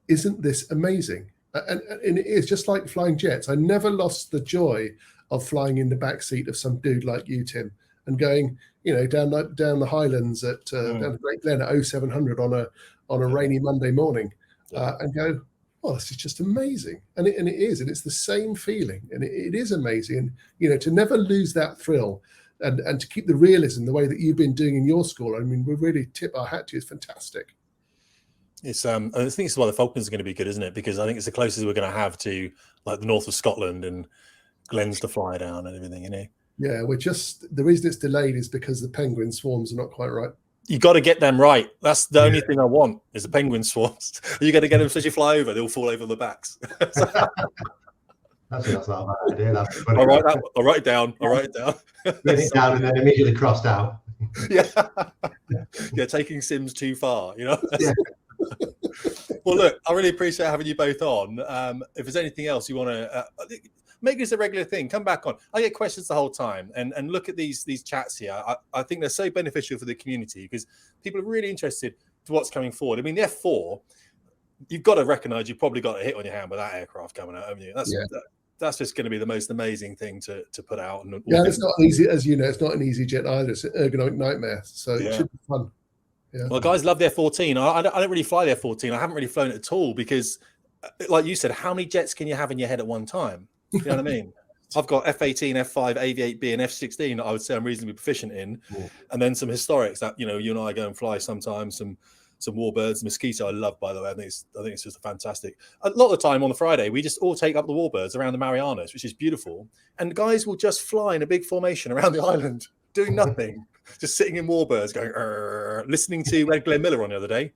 isn't this amazing? And it is just like flying jets. I never lost the joy of flying in the back seat of some dude like you, Tim, and going, down the Highlands at down the Great Glen at 0700 on a rainy Monday morning, and go, oh, this is just amazing. And it is, and it's the same feeling, and it is amazing. And to never lose that thrill, and to keep the realism the way that you've been doing in your school. I mean, we really tip our hat to you. It's fantastic. It's I think this is why the Falcons are going to be good, isn't it? Because I think it's the closest we're going to have to like the north of Scotland and glens to fly down and everything, Yeah, the reason it's delayed is because the penguin swarms are not quite right. You got to get them right. That's the only thing I want is the penguin swarms. You got to get them so as you fly over, they'll fall over the backs. That's not a bad idea. That's funny. I'll write it down. Write it down and then immediately crossed out. Yeah, taking Sims too far, Yeah. Well, look, I really appreciate having you both on. If there's anything else you want to make this a regular thing, come back on. I get questions the whole time, and look at these chats here. I think they're so beneficial for the community because people are really interested to what's coming forward. I mean, the F4, you've got to recognize you've probably got a hit on your hand with that aircraft coming out, haven't you? That's just going to be the most amazing thing to put out. And it's not easy, as you know. It's not an easy jet either. It's an ergonomic nightmare. So it should be fun. Yeah. Well, guys love the F14. I don't really fly the F14. I haven't really flown it at all because, like you said, how many jets can you have in your head at one time? You know what I mean? I've got F18, F5, AV8B, and F16 that I would say I'm reasonably proficient in, and then some historics that you and I go and fly sometimes. Some Warbirds, Mosquito I love, by the way. I think it's just fantastic. A lot of the time on the Friday, we just all take up the Warbirds around the Marianas, which is beautiful, and guys will just fly in a big formation around the island, doing nothing, just sitting in Warbirds, going, listening to Glenn Miller on the other day.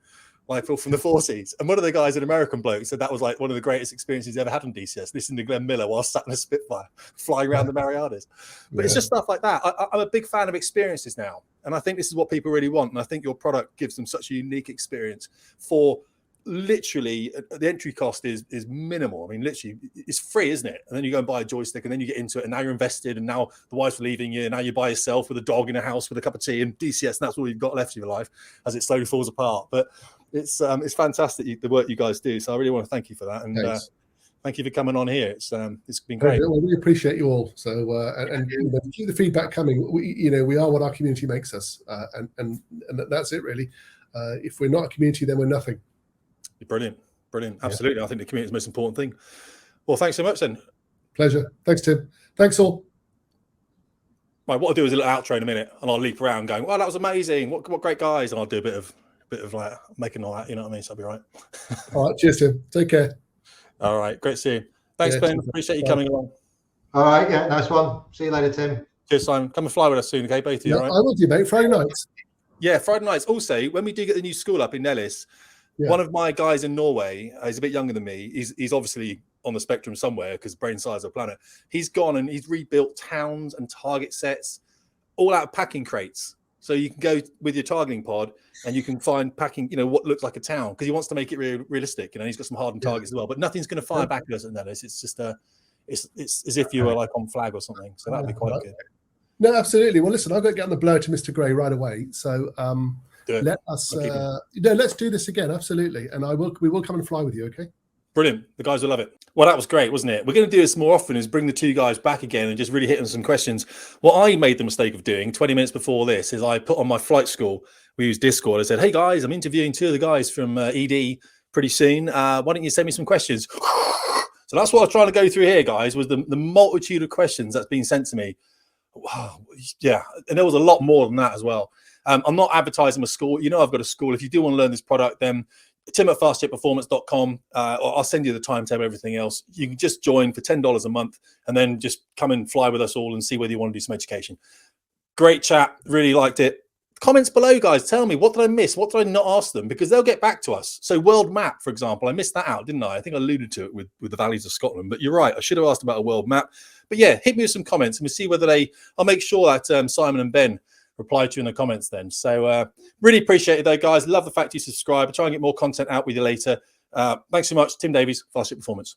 Like from the 40s. And one of the guys, an American bloke, said that was like one of the greatest experiences he's ever had on DCS, listening to Glenn Miller while sat in a Spitfire, flying around the Marianas. But it's just stuff like that. I'm a big fan of experiences now. And I think this is what people really want. And I think your product gives them such a unique experience for literally, the entry cost is minimal. I mean, literally, it's free, isn't it? And then you go and buy a joystick and then you get into it and now you're invested and now the wife's leaving you and now you're by yourself with a dog in a house with a cup of tea and DCS, and that's all you've got left of your life as it slowly falls apart. But it's fantastic the work you guys do. So I really want to thank you for that. And thank you for coming on here. It's been great. Well, we appreciate you all. So and keep the feedback coming. We are what our community makes us, and that's it really. If we're not a community, then we're nothing. Brilliant. Absolutely. Yeah. I think the community is the most important thing. Well, thanks so much then. Pleasure. Thanks, Tim. Thanks all. Right, what I'll do is a little outro in a minute and I'll leap around going, well, that was amazing. What great guys. And I'll do a bit of like making all that, you know what I mean? So I'll be right. All right. Cheers, Tim. Take care. All right. Great to see you. Thanks, Ben. Appreciate you coming along. All right. Yeah. Nice one. See you later, Tim. Cheers, Simon. Come and fly with us soon, okay? Both of you, all right? I will do, mate. Friday nights. Yeah, Friday nights. Also, when we do get the new school up in Nellis, one of my guys in Norway, he's a bit younger than me. He's obviously on the spectrum somewhere because brain size of the planet. He's gone and he's rebuilt towns and target sets all out of packing crates. So you can go with your targeting pod and you can find packing, what looks like a town, because he wants to make it realistic. He's got some hardened targets as well, but nothing's going to fire back at us at Nellis. It's just it's as if you were like on flag or something. So that'd be quite good. No, absolutely. Well, listen, I've got to get on the blower to Mr. Gray right away. So let us let's do this again. Absolutely. And we will come and fly with you. Okay. Brilliant. The guys will love it. Well, that was great, wasn't it? We're going to do this more often, is bring the two guys back again and just really hit them some questions. What I made the mistake of doing 20 minutes before this is I put on my flight school, we use Discord. I said, hey guys, I'm interviewing two of the guys from ED pretty soon. Why don't you send me some questions? So that's what I was trying to go through here, guys, was the multitude of questions that's been sent to me. Wow. Yeah. And there was a lot more than that as well. I'm not advertising my school. I've got a school. If you do want to learn this product, then tim@fastjetperformance.com, or I'll send you the timetable, everything else. You can just join for $10 a month and then just come and fly with us all and see whether you want to do some education. Great chat. Really liked it. Comments below, guys. Tell me, what did I miss? What did I not ask them? Because they'll get back to us. So world map, for example, I missed that out, didn't I? I think I alluded to it with the valleys of Scotland, but you're right. I should have asked about a world map. But yeah, hit me with some comments and we'll see whether I'll make sure that Simon and Ben reply to you in the comments then. So really appreciate it though, guys. Love the fact you subscribe. I'll try and get more content out with you later. Thanks so much. Tim Davies, Fast Jet Performance.